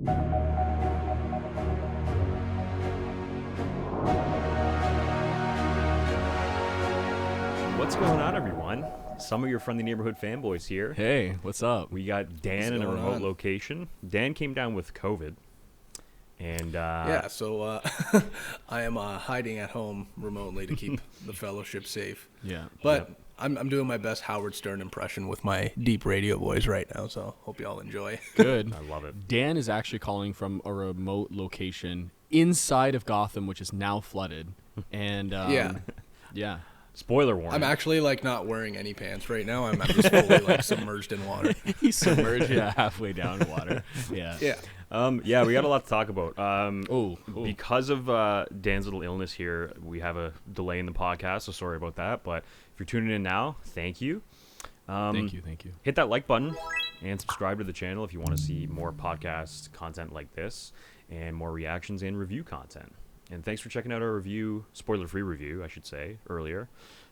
What's going on, everyone? Some of your friendly neighborhood fanboys here. Hey, what's up? We got Dan in a remote location. Dan came down with COVID. And so I am hiding at home remotely to keep the fellowship safe. Yeah. But I'm doing my best Howard Stern impression with my deep radio voice right now, so hope you all enjoy. Good. I love it. Dan is actually calling from a remote location inside of Gotham, which is now flooded. And yeah. Spoiler warning. I'm actually not wearing any pants right now. I'm just fully submerged in water. He's submerged, halfway down in water. Yeah. Yeah. We got a lot to talk about. Because Because of Dan's little illness here, we have a delay in the podcast, so sorry about that. But if you're tuning in now, thank you. Thank you. Hit that like button and subscribe to the channel if you want to see more podcast content like this and more reactions and review content. And thanks for checking out our spoiler-free review, I should say, earlier.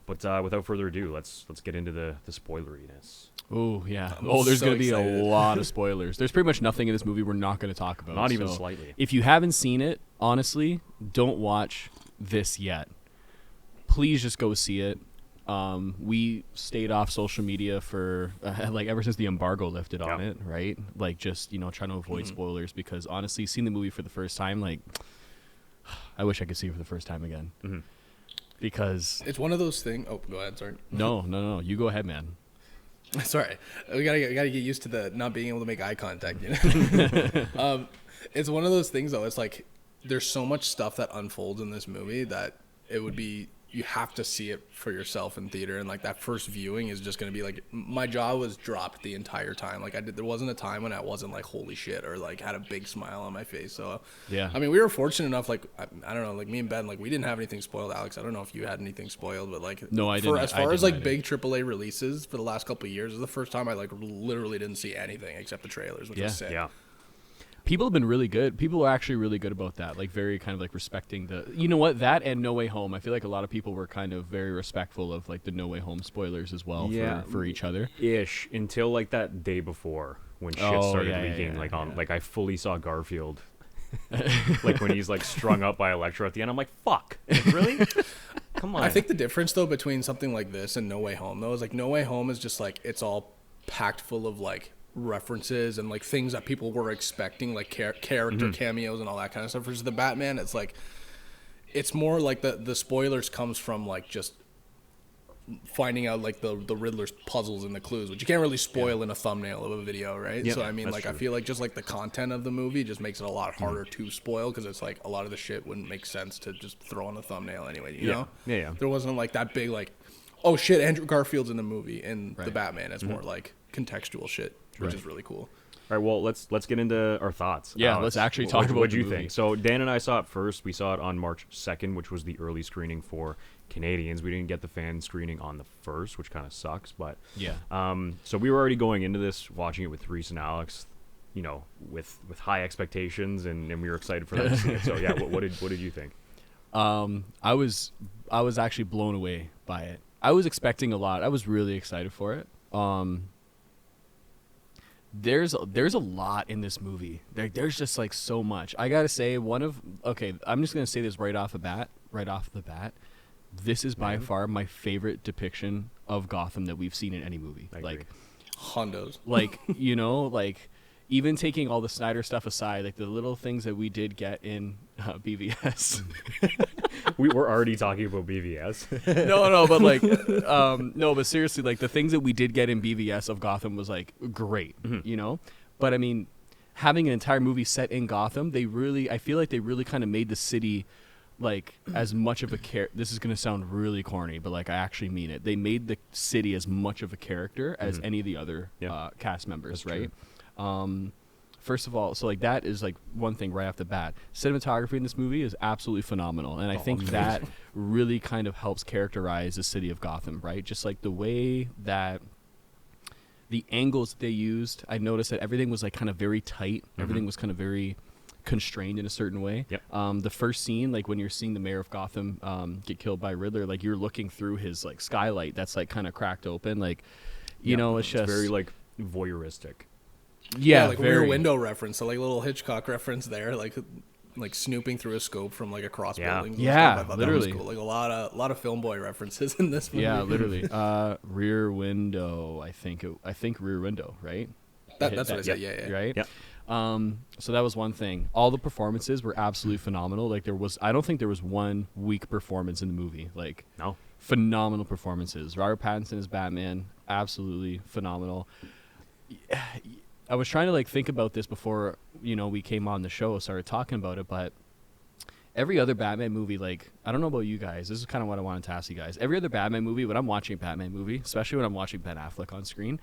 But without further ado, let's get into the spoileriness. Oh, yeah. I'm There's so going to be excited. a lot of spoilers. There's pretty much nothing in this movie we're not going to talk about. Not even slightly. If you haven't seen it, honestly, don't watch this yet. Please just go see it. We stayed off social media for ever since the embargo lifted on it, right? Just trying to avoid spoilers, because honestly, seeing the movie for the first time, I wish I could see it for the first time again. Mm-hmm. Because it's one of those things. Oh, go ahead. Sorry. No. You go ahead, man. Sorry. We gotta get used to the not being able to make eye contact. It's one of those things, though. It's there's so much stuff that unfolds in this movie that you have to see it for yourself in theater, and that first viewing is just gonna be my jaw was dropped the entire time. There wasn't a time when I wasn't holy shit, or had a big smile on my face. So yeah, I mean, we were fortunate enough. I don't know, me and Ben, we didn't have anything spoiled. Alex, I don't know if you had anything spoiled, but no, I didn't. As far as big AAA releases for the last couple of years, is the first time I literally didn't see anything except the trailers, which was sick. Yeah. People have been really good. People are actually really good about that. Very kind of respecting that and No Way Home. I feel like a lot of people were kind of very respectful of the No Way Home spoilers as well for each other. Ish, until that day before when shit started leaking. I fully saw Garfield. When he's strung up by Electro at the end. I'm like, fuck. Really? Come on. I think the difference though between something like this and No Way Home though is No Way Home is just it's all packed full of references and things that people were expecting, character cameos and all that kind of stuff. Versus the Batman, it's more the spoilers comes from just finding out the Riddler's puzzles and the clues, which you can't really spoil in a thumbnail of a video, right? So I mean, I feel just the content of the movie just makes it a lot harder to spoil, because it's a lot of the shit wouldn't make sense to just throw on a thumbnail anyway, you know? Yeah. There wasn't that big oh shit, Andrew Garfield's in the movie. In the Batman, it's more contextual shit, which is really cool. All right, well, let's get into our thoughts. Yeah, let's actually talk about what the you movie. think. So Dan and I saw it first. We saw it on March 2nd, which was the early screening for Canadians. We didn't get the fan screening on the 1st, which kind of sucks. But yeah. So we were already going into this, watching it with Reese and Alex, with high expectations, and we were excited for them to see it. So yeah, what did you think? I was actually blown away by it. I was expecting a lot. I was really excited for it. There's a lot in this movie. There's just so much. I gotta say, I'm just gonna say this right off the bat. This is by far my favorite depiction of Gotham that we've seen in any movie. I agree. Hondos. Even taking all the Snyder stuff aside, the little things that we did get in BVS. We were already talking about BVS. But seriously, the things that we did get in BVS of Gotham was great, But I mean, having an entire movie set in Gotham, I feel like they really kind of made the city as much of a this is going to sound really corny, but I actually mean it. They made the city as much of a character as any of the other cast members. That's right. First of all, so that is one thing right off the bat. Cinematography in this movie is absolutely phenomenal, and I think amazing. That really kind of helps characterize the city of Gotham, right? Just the way that the angles that they used. I noticed that everything was kind of very tight. Everything was kind of very constrained in a certain way. Yep. The first scene, when you're seeing the mayor of Gotham get killed by Riddler, you're looking through his skylight that's kind of cracked open. It's just very voyeuristic. Yeah, like very. Rear Window reference, so like a little Hitchcock reference there, like snooping through a scope from like across buildings. And Yeah, stuff. I thought literally. that was cool. Like a lot of film boy references in this movie. Yeah, literally. Rear Window. I think Rear Window, right? That's what I said. Yeah. Right. Yep. So that was one thing. All the performances were absolutely phenomenal. Like I don't think there was one weak performance in the movie. Like No. phenomenal performances. Robert Pattinson as Batman, absolutely phenomenal. I was trying to like think about this before we came on the show, started talking about it, but every other Batman movie, like I don't know about you guys, this is kind of what I wanted to ask you guys. Every other Batman movie, when I'm watching a Batman movie, especially when I'm watching Ben Affleck on screen,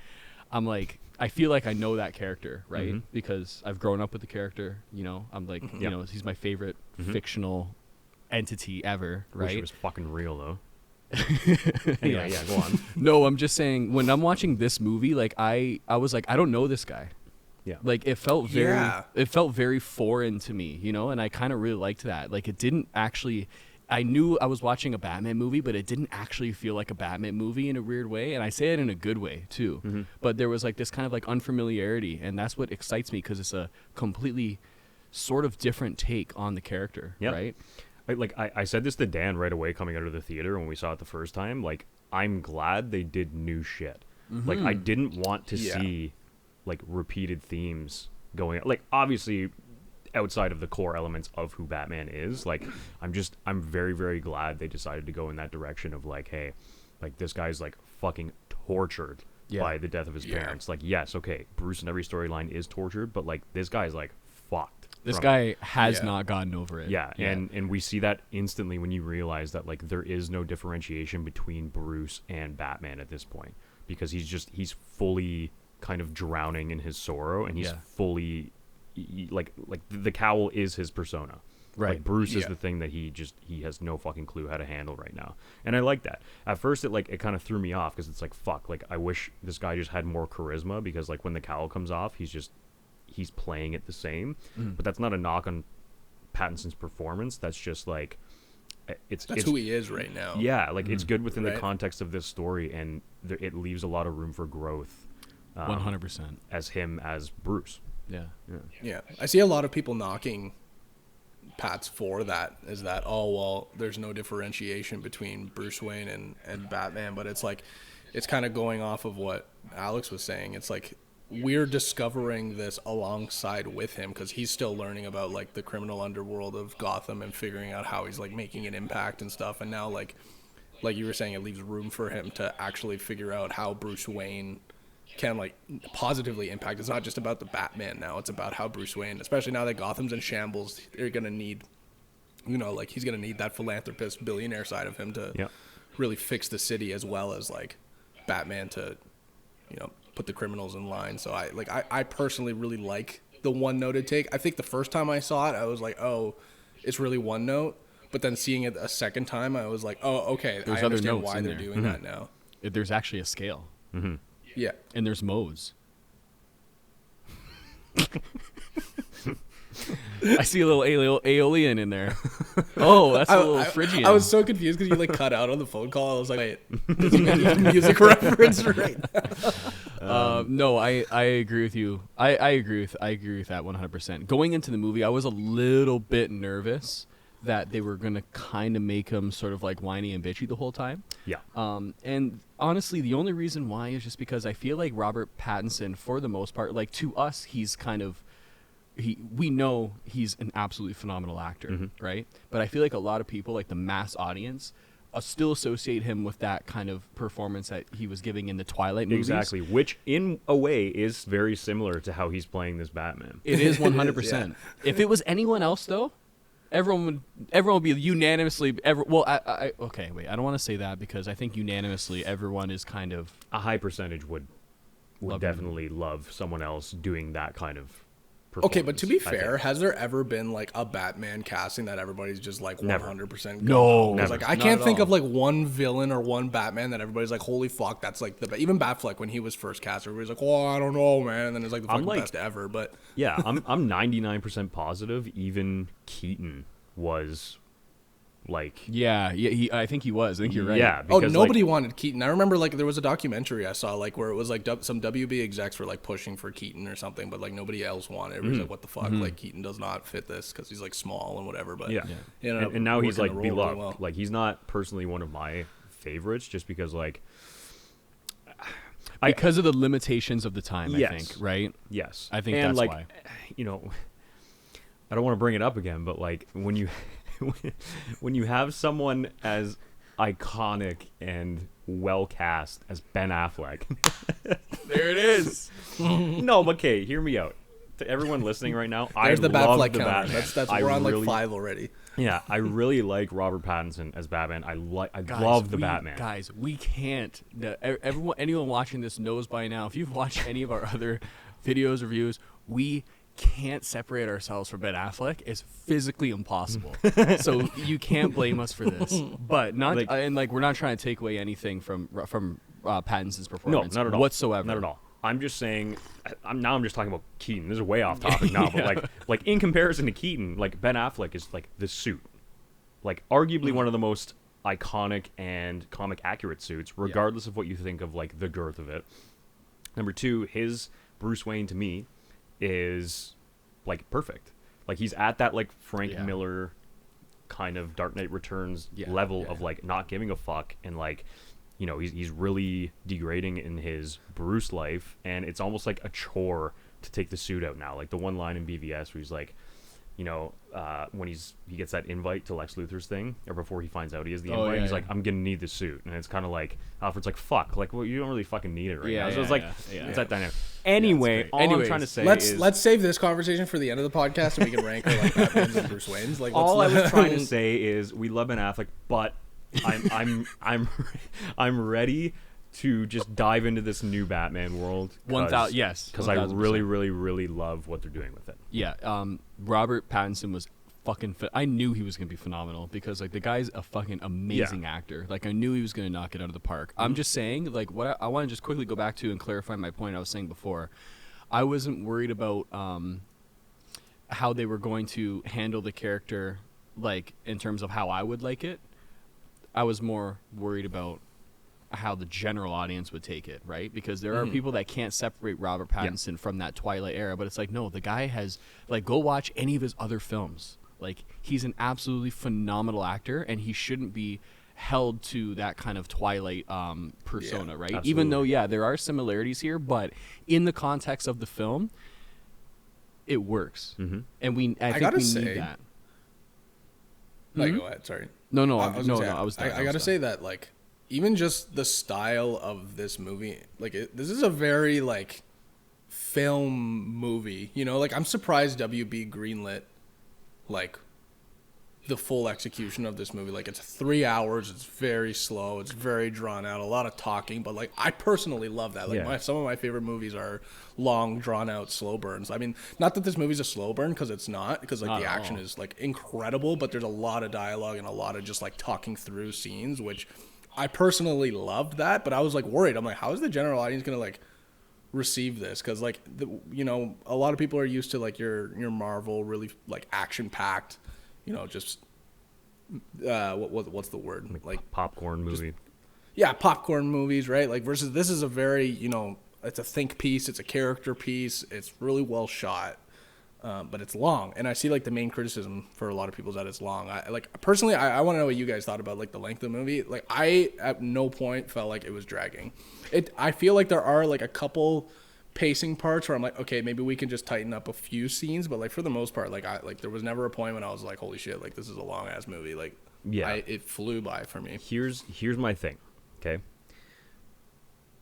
I'm like, I feel like I know that character, right? Mm-hmm. Because I've grown up with the character. I'm like, he's my favorite fictional entity ever, I wish it right? was fucking real though. Anyway, yeah, go on. No, I'm just saying when I'm watching this movie, like I was like, I don't know this guy. Yeah. Like it felt very foreign to me, and I kind of really liked that. Like it didn't actually, I knew I was watching a Batman movie, but it didn't actually feel like a Batman movie in a weird way. And I say it in a good way too. Mm-hmm. But there was like this kind of like unfamiliarity, and that's what excites me because it's a completely sort of different take on the character, Yep. right? I said this to Dan right away coming out of the theater when we saw it the first time. Like, I'm glad they did new shit. Like, I didn't want to see like repeated themes going. Like, obviously, outside of the core elements of who Batman is, like, I'm very, very glad they decided to go in that direction of like, hey, like this guy's like fucking tortured by the death of his parents. Like, yes, okay, Bruce in every storyline is tortured, but like this guy's like fucked. This guy has not gotten over it. Yeah, and we see that instantly when you realize that like there is no differentiation between Bruce and Batman at this point, because he's fully kind of drowning in his sorrow, and he's fully like the cowl is his persona. Right. Like Bruce is the thing that he has no fucking clue how to handle right now. And I like that. At first it kind of threw me off because it's like, fuck, like I wish this guy just had more charisma, because like when the cowl comes off, he's playing it the same. But that's not a knock on Pattinson's performance. That's just like it's who he is right now. Yeah, like it's good within the context of this story, and it leaves a lot of room for growth. 100%. As him as Bruce. Yeah. I see a lot of people knocking Pats for that, is that, oh well, there's no differentiation between Bruce Wayne and Batman, but it's like it's kind of going off of what Alex was saying. It's like we're discovering this alongside with him, because he's still learning about like the criminal underworld of Gotham and figuring out how he's like making an impact and stuff. And now like you were saying, it leaves room for him to actually figure out how Bruce Wayne can like positively impact. It's not just about the Batman now, it's about how Bruce Wayne, especially now that Gotham's in shambles, they're gonna need, like he's gonna need that philanthropist billionaire side of him to really fix the city, as well as like Batman to put the criminals in line. So I personally really like the one-noted take. I think the first time I saw it, I was like, oh, it's really one note. But then seeing it a second time, I was like, oh, okay, There's I other understand notes why in they're there. doing that now. There's actually a scale. Yeah. And there's modes. I see a little Aeolian in there. Oh, that's a little Phrygian. I was so confused because you like cut out on the phone call. I was like, wait, is he making a music reference right now? No, I agree with you. I agree with that 100%. Going into the movie, I was a little bit nervous that they were gonna kind of make him sort of like whiny and bitchy the whole time. Yeah. And honestly, the only reason why is just because I feel like Robert Pattinson, for the most part, like to us, he's kind of we know he's an absolutely phenomenal actor, right? But I feel like a lot of people, like the mass audience, still associate him with that kind of performance that he was giving in the Twilight movies. Exactly, which in a way is very similar to how he's playing this Batman. It is 100%. If it was anyone else, though, everyone would be unanimously. Okay, wait. I don't want to say that, because I think unanimously everyone is kind of a high percentage would definitely love someone else doing that kind of performance. Okay, but to be fair, has there ever been like a Batman casting that everybody's just like 100%? No, never. Like I can't think of like one villain or one Batman that everybody's like, holy fuck, that's like the even Batfleck when he was first cast, everybody's like, oh, I don't know, man, and then it's like the fucking best ever. But yeah, I'm 99% positive even Keaton was Like, Yeah, I think he was. I think you're right. yeah. Oh, Because, nobody wanted Keaton. I remember like there was a documentary I saw like where it was like some WB execs were like pushing for Keaton or something, but like nobody else wanted. It was like, what the fuck? Like Keaton does not fit this because he's like small and whatever. But yeah. he ended up And now he's working like the role really beloved. well. Like, he's not personally one of my favorites, just because like, Because of the limitations of the time, Yes. I think, right? yes, I think and that's like, why. you know, I don't want to bring it up again, but like when you when you have someone as iconic and well cast as Ben Affleck. There it is. No, but okay, hear me out. To everyone listening right now, There's I the love Batfleck the counter. Batman. That's I we're on like really- 5 already. Yeah, I really like Robert Pattinson as Batman. I Guys, love the we- Batman. Guys, we can't. Anyone watching this knows by now. If you've watched any of our other videos, reviews, we can't separate ourselves from Ben Affleck. It's physically impossible. So you can't blame us for this. But not Like- and like we're not trying to take away anything from Pattinson's No, performance. not at all. whatsoever. Not at all. I'm just saying. I'm just talking about Keaton. This is way off topic now, but like in comparison to Keaton, like Ben Affleck is like the suit, like arguably one of the most iconic and comic accurate suits, regardless of what you think of like the girth of it. Number two, his Bruce Wayne to me is like perfect. Like he's at that like Frank Yeah. Miller kind of Dark Knight Returns Yeah, level yeah, of yeah. like not giving a fuck, and like, you know, he's really degrading in his Bruce life, and it's almost like a chore to take the suit out now. Like the one line in BVS where he's like, you know, when he gets that invite to Lex Luthor's thing, or before he finds out he has the invite, yeah, he's yeah. like, I'm gonna need the suit, and it's kind of like Alfred's like, fuck, like, well, you don't really fucking need it right Yeah, now. So yeah, it's like, yeah. it's that dynamic. Anyway, great. all I'm Anyways, trying to say Let's is, save this conversation for the end of the podcast and we can rank our like Batmans and Bruce Waynes. Like all I let's- was trying to say is we love Ben Affleck, but I'm ready to just dive into this new Batman world. 1,000 yes, because I 1,000%. really love what they're doing with it. Yeah, Robert Pattinson was fucking. I knew he was gonna be phenomenal because like the guy's a fucking amazing actor. Like I knew he was gonna knock it out of the park. I'm just saying, like what I want to just quickly go back to and clarify my point I was saying before. I wasn't worried about how they were going to handle the character, like in terms of how I would like it. I was more worried about how the general audience would take it, right? Because there are people that can't separate Robert Pattinson from that Twilight era, but it's like, no, the guy has, like, go watch any of his other films. Like, he's an absolutely phenomenal actor, and he shouldn't be held to that kind of Twilight persona, right? absolutely. Even though, yeah, there are similarities here, but in the context of the film, it works. Mm-hmm. And I think gotta we say- need that. Like, go ahead, sorry. No, I was gonna say, I was done. I gotta say that like even just the style of this movie, like this is a very like film movie. You know, like I'm surprised WB greenlit like the full execution of this movie. Like it's 3 hours. It's very slow. It's very drawn out. A lot of talking, but like I personally love that. Like Yeah. some of my favorite movies are long, drawn out, slow burns. I mean, not that this movie's a slow burn because it's not. Because like Not the at action all. is like incredible, but there's a lot of dialogue and a lot of just like talking through scenes, which I personally loved that. But I was like worried. I'm like, how is the general audience gonna like receive this? Because like you know, a lot of people are used to like your Marvel really like action packed. You know, just what's the word? Like Popcorn movie. yeah, popcorn movies, right? Like versus this is a very, you know, it's a think piece, it's a character piece, it's really well shot, but it's long. And I see like the main criticism for a lot of people is that it's long. I like personally, I want to know what you guys thought about like the length of the movie. Like I at no point felt like it was dragging. I feel like there are like a couple pacing parts where I'm like, okay, maybe we can just tighten up a few scenes, but like for the most part, like there was never a point when I was like, holy shit, like this is a long ass movie. Like Yeah. it flew by for me. Here's my thing, okay?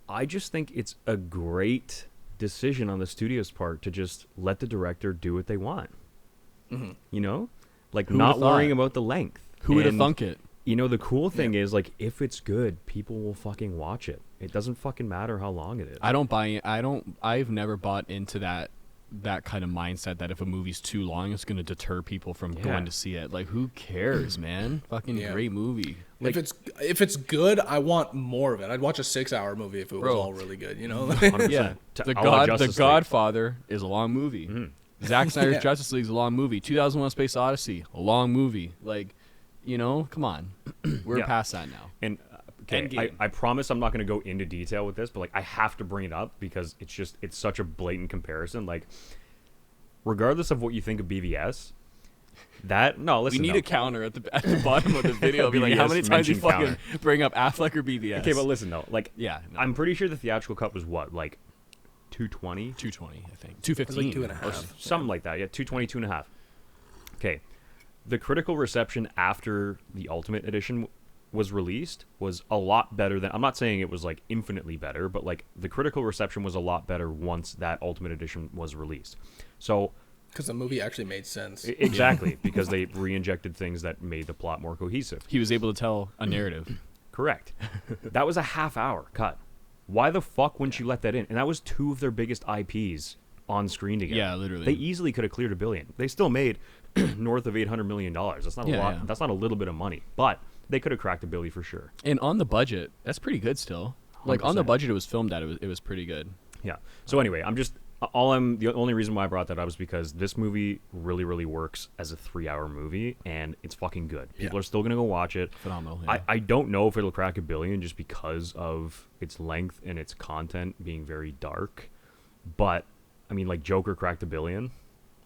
I just think it's a great decision on the studio's part to just let the director do what they want. Mm-hmm. You know? Like Who not would've thought? worrying about the length. Who would have And, thunk it? You know, the cool thing is like if it's good, people will fucking watch it. It doesn't fucking matter how long it is. I don't buy it. I've never bought into that kind of mindset that if a movie's too long, it's going to deter people from Yeah. going to see it. Like, who cares, man? Fucking Yeah. great movie. Like- if it's good, I want more of it. I'd watch a 6-hour movie if it was Bro. all really good. You know, 100%. Yeah, To- the a la God, Justice the League. Godfather is a long movie. Zack Snyder's Yeah. Justice League is a long movie. 2001: Space Odyssey, a long movie. Like, You know, come on, we're Yeah. past that now. And okay, Endgame. I promise I'm not going to go into detail with this, but like I have to bring it up because it's such a blatant comparison. Like, regardless of what you think of BVS, listen. We need no. a counter at the bottom of the video. Be like, how BVS many times you mention fucking counter. bring up Affleck or BVS? Okay, but listen though, like yeah, no. I'm pretty sure the theatrical cut was what, like 220, 220, I think. It was 215. like 2.5. or something like that. Yeah, 220, 2.5. Okay, the critical reception after the Ultimate Edition was released was a lot better than. I'm not saying it was like infinitely better, but like the critical reception was a lot better once that Ultimate Edition was released. So Because the movie actually made sense. exactly, because they re-injected things that made the plot more cohesive. He was able to tell a narrative. Correct. That was a half-hour cut. Why the fuck wouldn't you let that in? And that was two of their biggest IPs on screen together. Yeah, literally. They easily could have cleared $1 billion. They still made north of $800 million. That's not a lot. Yeah. That's not a little bit of money, but they could have cracked $1 billion for sure. And on the budget, that's pretty good still. Like on the 100%. budget it was filmed at, it was pretty good. Yeah. So anyway, the only reason why I brought that up is because this movie really, really works as a 3-hour movie, and it's fucking good. People Yeah. are still gonna go watch it. Phenomenal. Yeah. I don't know if it'll crack $1 billion just because of its length and its content being very dark, but I mean, like Joker cracked $1 billion,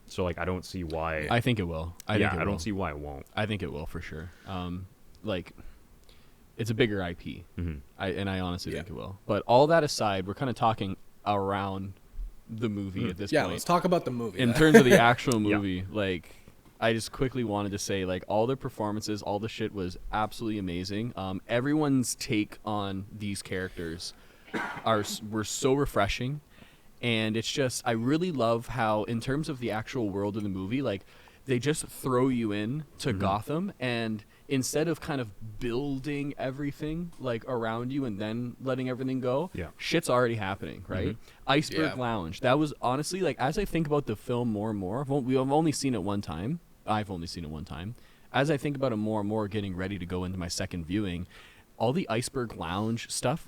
so like I don't see why. I think it will. I don't see why it won't. I think it will for sure. Like, it's a bigger IP, Mhm. I honestly Yeah. think it will. But all that aside, we're kind of talking around the movie at this Yeah, point. let's talk about the movie. In then. terms of the actual Yeah. movie, like, I just quickly wanted to say, like, all the performances, all the shit was absolutely amazing. Everyone's take on these characters were so refreshing. And it's just, I really love how, in terms of the actual world of the movie, like, they just throw you in to Gotham, and instead of kind of building everything, like, around you and then letting everything go, Yeah. shit's already happening, right? Iceberg Yeah. Lounge. That was, honestly, like, as I think about the film more and more, we've only seen it one time. I've only seen it one time. As I think about it more and more, getting ready to go into my second viewing, all the Iceberg Lounge stuff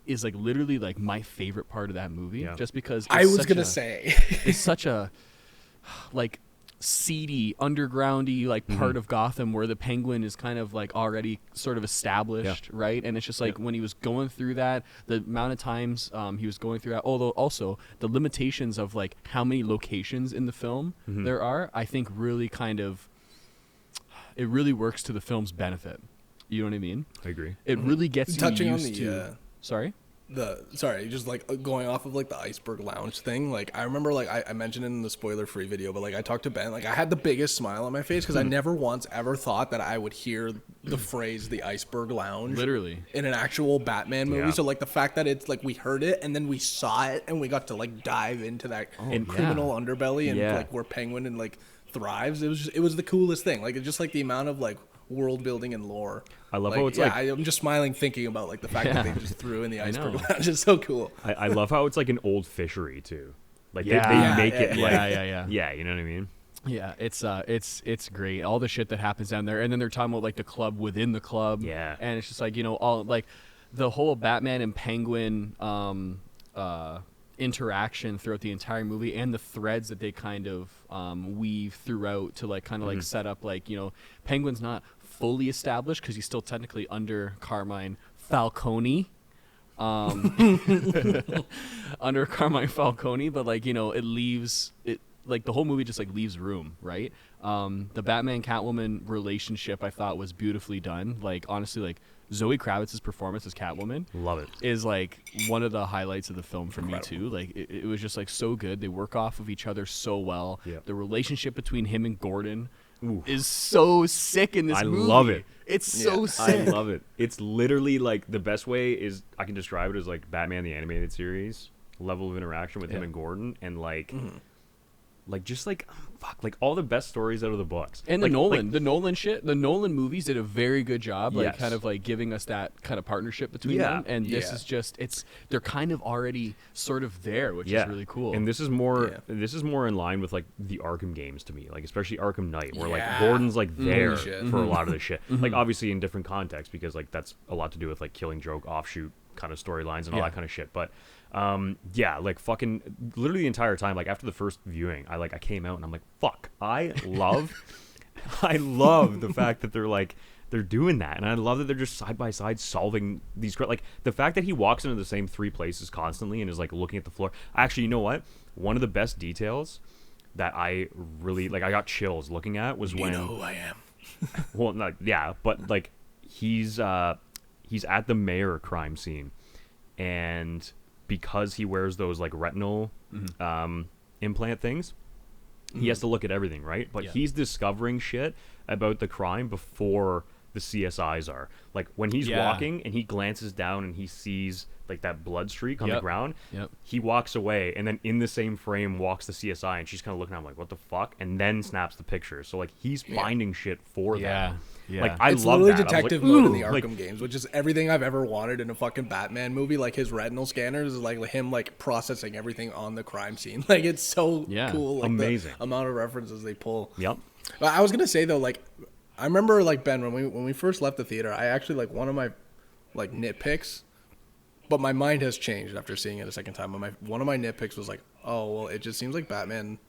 is like literally like my favorite part of that movie, Yeah. just because I was such gonna a- say. it's such a like seedy, undergroundy like part of Gotham where the Penguin is kind of like already sort of established, right? And it's just like when he was going through that, the amount of times he was going through that, although also the limitations of like how many locations in the film there are, I think really kind of it really works to the film's benefit. You know what I mean? I agree. It really gets Touching you on used the to. Sorry. Just like going off of like the Iceberg Lounge thing, like I remember like I mentioned it in the spoiler free video, but like I talked to Ben, like I had the biggest smile on my face because I never once ever thought that I would hear the phrase the Iceberg Lounge Literally. in an actual Batman movie. Yeah. So like the fact that it's like we heard it and then we saw it and we got to like dive into that criminal underbelly and Yeah. like where Penguin and like thrives. It was the coolest thing. Like it's just like the amount of like world building and lore. I love like, how it's like- I'm just smiling thinking about like the fact that they just threw in the Iceberg know. Lounge. It's so cool. I love how it's like an old fishery too. Like Yeah. they make it Yeah, like yeah. yeah, you know what I mean? Yeah, it's great. All the shit that happens down there, and then they're talking about like the club within the club. Yeah. and it's just like all like the whole Batman and Penguin interaction throughout the entire movie, and the threads that they kind of weave throughout to like kind of like set up like Penguin's not fully established because he's still technically under Carmine Falcone. Under Carmine Falcone, but like it leaves it like the whole movie just like leaves room, right? The Batman Catwoman relationship I thought was beautifully done. Like honestly, like Zoe Kravitz's performance as Catwoman Love it. is like one of the highlights of the film for me too. Like it was just like so good. They work off of each other so well. Yeah. The relationship between him and Gordon Ooh. is so sick in this I movie. love it. It's so Yeah. sick. I love it. It's literally like the best way is I can describe it as like Batman the animated series level of interaction with him and Gordon, and like like just like fuck, like all the best stories out of the books. And like, the Nolan shit, the Nolan movies did a very good job, like Yes. kind of like giving us that kind of partnership between Yeah. them. And this Yeah. is just, they're kind of already sort of there, which is really cool. And this is more Yeah. this is more in line with like the Arkham games to me, like especially Arkham Knight, where like Yeah. Gordon's like there shit. for a lot of the shit. Like obviously in different contexts because like that's a lot to do with like Killing Joke offshoot kind of storylines and all Yeah. that kind of shit. But yeah, like fucking literally the entire time, like after the first viewing, I came out and I'm like, fuck, I love I love the fact that they're doing that, and I love that they're just side by side solving these. Like the fact that he walks into the same 3 places constantly and is like looking at the floor. Actually, you know what? One of the best details that I really like, I got chills looking at, was when, you know who I am. well, not, yeah, but like he's at the mayor crime scene, and because he wears those like retinal implant things, he has to look at everything, right? But he's discovering shit about the crime before the CSIs are. Like when he's walking and he glances down and he sees like that blood streak on the ground, he walks away, and then in the same frame walks the CSI, and she's kind of looking at him like, what the fuck? And then snaps the picture. So like he's finding shit for them. Yeah. Like I It's love literally that. detective I was like, mode in the "Ooh," Arkham games, which is everything I've ever wanted in a fucking Batman movie. Like his retinal scanners is like him like processing everything on the crime scene. Like it's so cool. Like, amazing the amount of references they pull. Yep. But I was gonna say though, like I remember like Ben, when we first left the theater, I actually like one of my like nitpicks, but my mind has changed after seeing it a second time. But one of my nitpicks was like, oh well, it just seems like Batman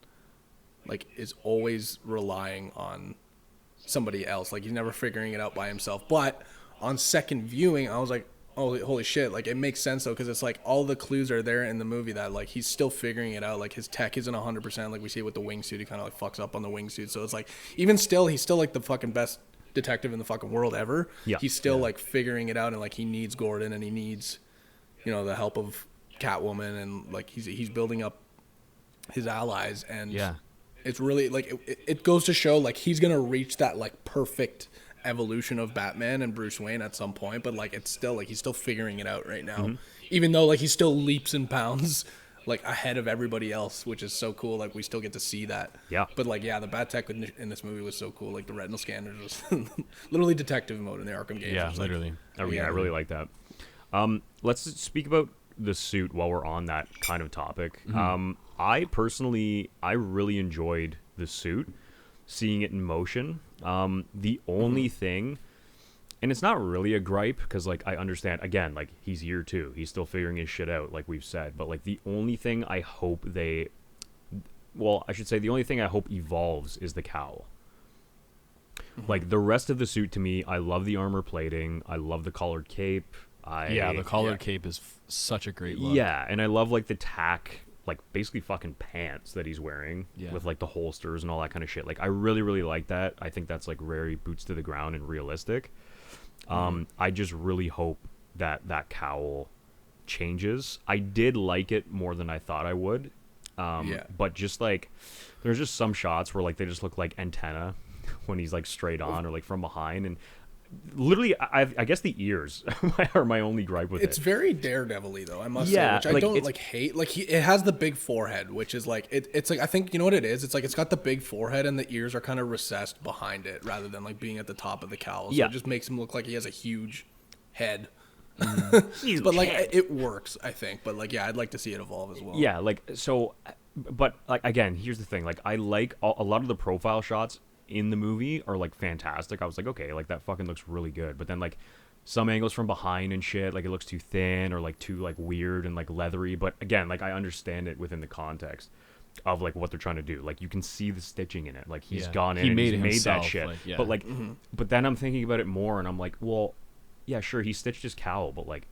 like is always relying on somebody else. Like he's never figuring it out by himself. But on second viewing, I was like, oh holy shit, like it makes sense though, because it's like all the clues are there in the movie that like he's still figuring it out. Like his tech isn't 100%, like we see it with the wingsuit. He kind of like fucks up on the wingsuit, so it's like even still he's still like the fucking best detective in the fucking world ever. He's still like figuring it out, and like he needs Gordon, and he needs, you know, the help of Catwoman, and like he's building up his allies. And it's really like it goes to show like he's gonna reach that like perfect evolution of Batman and Bruce Wayne at some point, but like it's still like he's still figuring it out right now, even though like he still leaps and bounds like ahead of everybody else, which is so cool. Like we still get to see that. But like the bat tech in this movie was so cool. Like the retinal scanners was literally detective mode in the Arkham games. Literally. Like, I really like that. Let's speak about the suit while we're on that kind of topic. I personally really enjoyed the suit, seeing it in motion. The only thing, and it's not really a gripe, because like I understand, again, like he's year 2, he's still figuring his shit out, like we've said, but like the only thing I hope the only thing I hope evolves is the cowl. Like the rest of the suit, to me, I love the armor plating, I love the collared cape. The collared cape is such a great look. Yeah, and I love like the tack, like basically fucking pants that he's wearing with like the holsters and all that kind of shit. Like I really, really like that. I think that's like very boots to the ground and realistic. I just really hope that cowl changes. I did like it more than I thought I would. But just like there's just some shots where like they just look like antenna when he's like straight on or like from behind, and literally I guess the ears are my only gripe with it. It's very Daredevil-y though, I must say, which I don't like hate. Like it has the big forehead, which is like it's like, I think you know what it is. It's like it's got the big forehead and the ears are kind of recessed behind it rather than like being at the top of the cowl. So it just makes him look like he has a huge head. But like it works, I think. But like I'd like to see it evolve as well. Yeah, like so. But like again, here's the thing. Like I like a lot of the profile shots in the movie are like fantastic. I was like, okay, like that fucking looks really good. But then like some angles from behind and shit, like it looks too thin or like too like weird and like leathery. But again, like I understand it within the context of like what they're trying to do. Like you can see the stitching in it. Like he's gone in and he's made that shit. Like, but like, but then I'm thinking about it more and I'm like, well, yeah, sure, he stitched his cowl, but like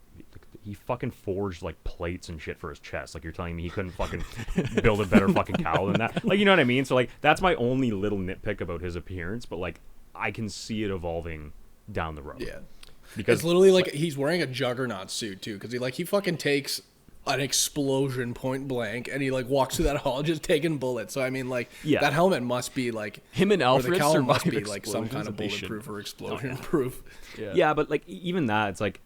he fucking forged like plates and shit for his chest. Like you're telling me he couldn't fucking build a better fucking cowl than that? Like, you know what I mean? So like that's my only little nitpick about his appearance, but like I can see it evolving down the road. Yeah, because it's literally like he's wearing a Juggernaut suit too, because he fucking takes an explosion point blank and he like walks through that hall just taking bullets. So I mean, like that helmet must be like him and Alfred, the cowl must be like some kind of bulletproof or explosion proof. Yeah, but like even that, it's like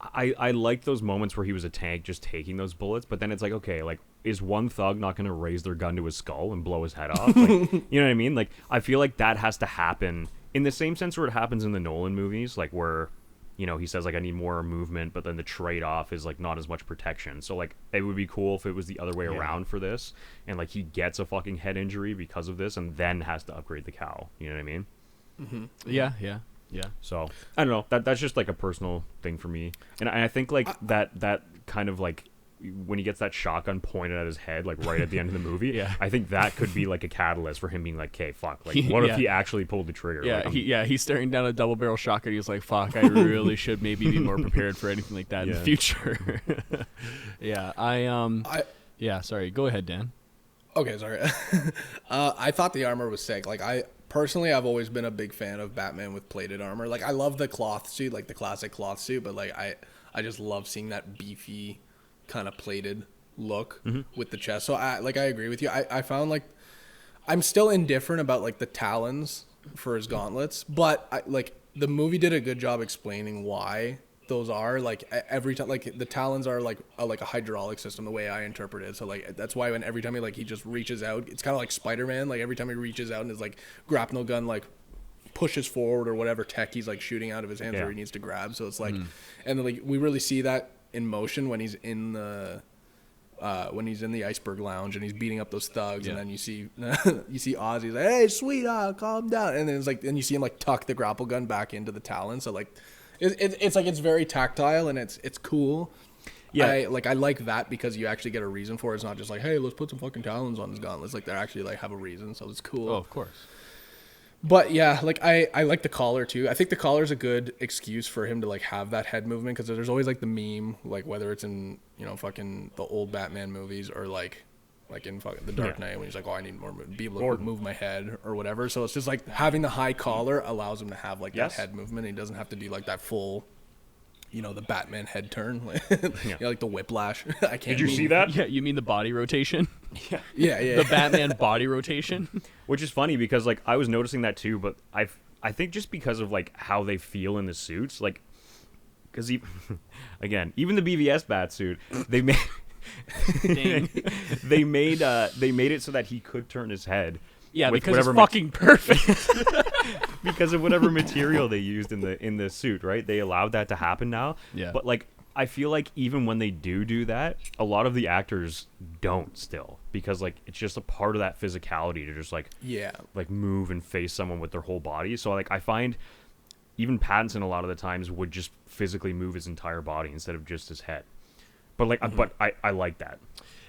I like those moments where he was a tank just taking those bullets, but then it's like, okay, like is one thug not going to raise their gun to his skull and blow his head off? Like, you know what I mean? Like I feel like that has to happen in the same sense where it happens in the Nolan movies, like where, you know, he says like I need more movement, but then the trade-off is like not as much protection. So like it would be cool if it was the other way around for this, and like he gets a fucking head injury because of this and then has to upgrade the cowl. You know what I mean? Yeah. So I don't know. That's just like a personal thing for me, and I think like that kind of like when he gets that shotgun pointed at his head, like right at the end of the movie. Yeah. I think that could be like a catalyst for him being like, "Okay, fuck. Like, what if he actually pulled the trigger?" Yeah, Like, he's staring down a double barrel shotgun. He's like, "Fuck, I really should maybe be more prepared for anything like that in the future." Yeah, sorry. Go ahead, Dan. Okay, sorry. I thought the armor was sick. Like, I've always been a big fan of Batman with plated armor. Like, I love the cloth suit, like the classic cloth suit, but like I just love seeing that beefy kind of plated look with the chest. So I agree with you. I found like I'm still indifferent about like the talons for his gauntlets, but the movie did a good job explaining why those are like every time, like the talons are like a hydraulic system, the way I interpret it. So like that's why when every time he just reaches out, it's kind of like Spider-Man. Like every time he reaches out and his like grapnel gun like pushes forward or whatever tech he's like shooting out of his hands where he needs to grab. So it's like, and then like we really see that in motion when he's in the iceberg lounge and he's beating up those thugs, and then you see Ozzy's like, "Hey, sweetheart, calm down," and then it's like, then you see him like tuck the grapple gun back into the talon. So like it's like it's very tactile and it's cool. Yeah, I like that because you actually get a reason for it. It's not just like, hey, let's put some fucking talons on his gauntlets. Like they actually like have a reason, so it's cool. Oh, of course. But yeah, like I like the collar too. I think the collar is a good excuse for him to like have that head movement, because there's always like the meme, like whether it's in fucking the old Batman movies or like in fucking The Dark Knight when he's like, oh, I need more be able to move my head or whatever. So it's just like having the high collar allows him to have like that head movement. He doesn't have to do like that full, the Batman head turn, like the whiplash. I can't. Did you see that? Yeah, you mean the body rotation? Yeah. The Batman body rotation. Which is funny because like I was noticing that too, but I think just because of like how they feel in the suits, like because even the BVS bat suit, they made they made it so that he could turn his head. Yeah, because it's fucking perfect. Because of whatever material they used in the suit, right? They allowed that to happen now. Yeah. But like I feel like even when they do that, a lot of the actors don't still, because like it's just a part of that physicality to just like move and face someone with their whole body. So like I find even Pattinson a lot of the times would just physically move his entire body instead of just his head. But like but I like that.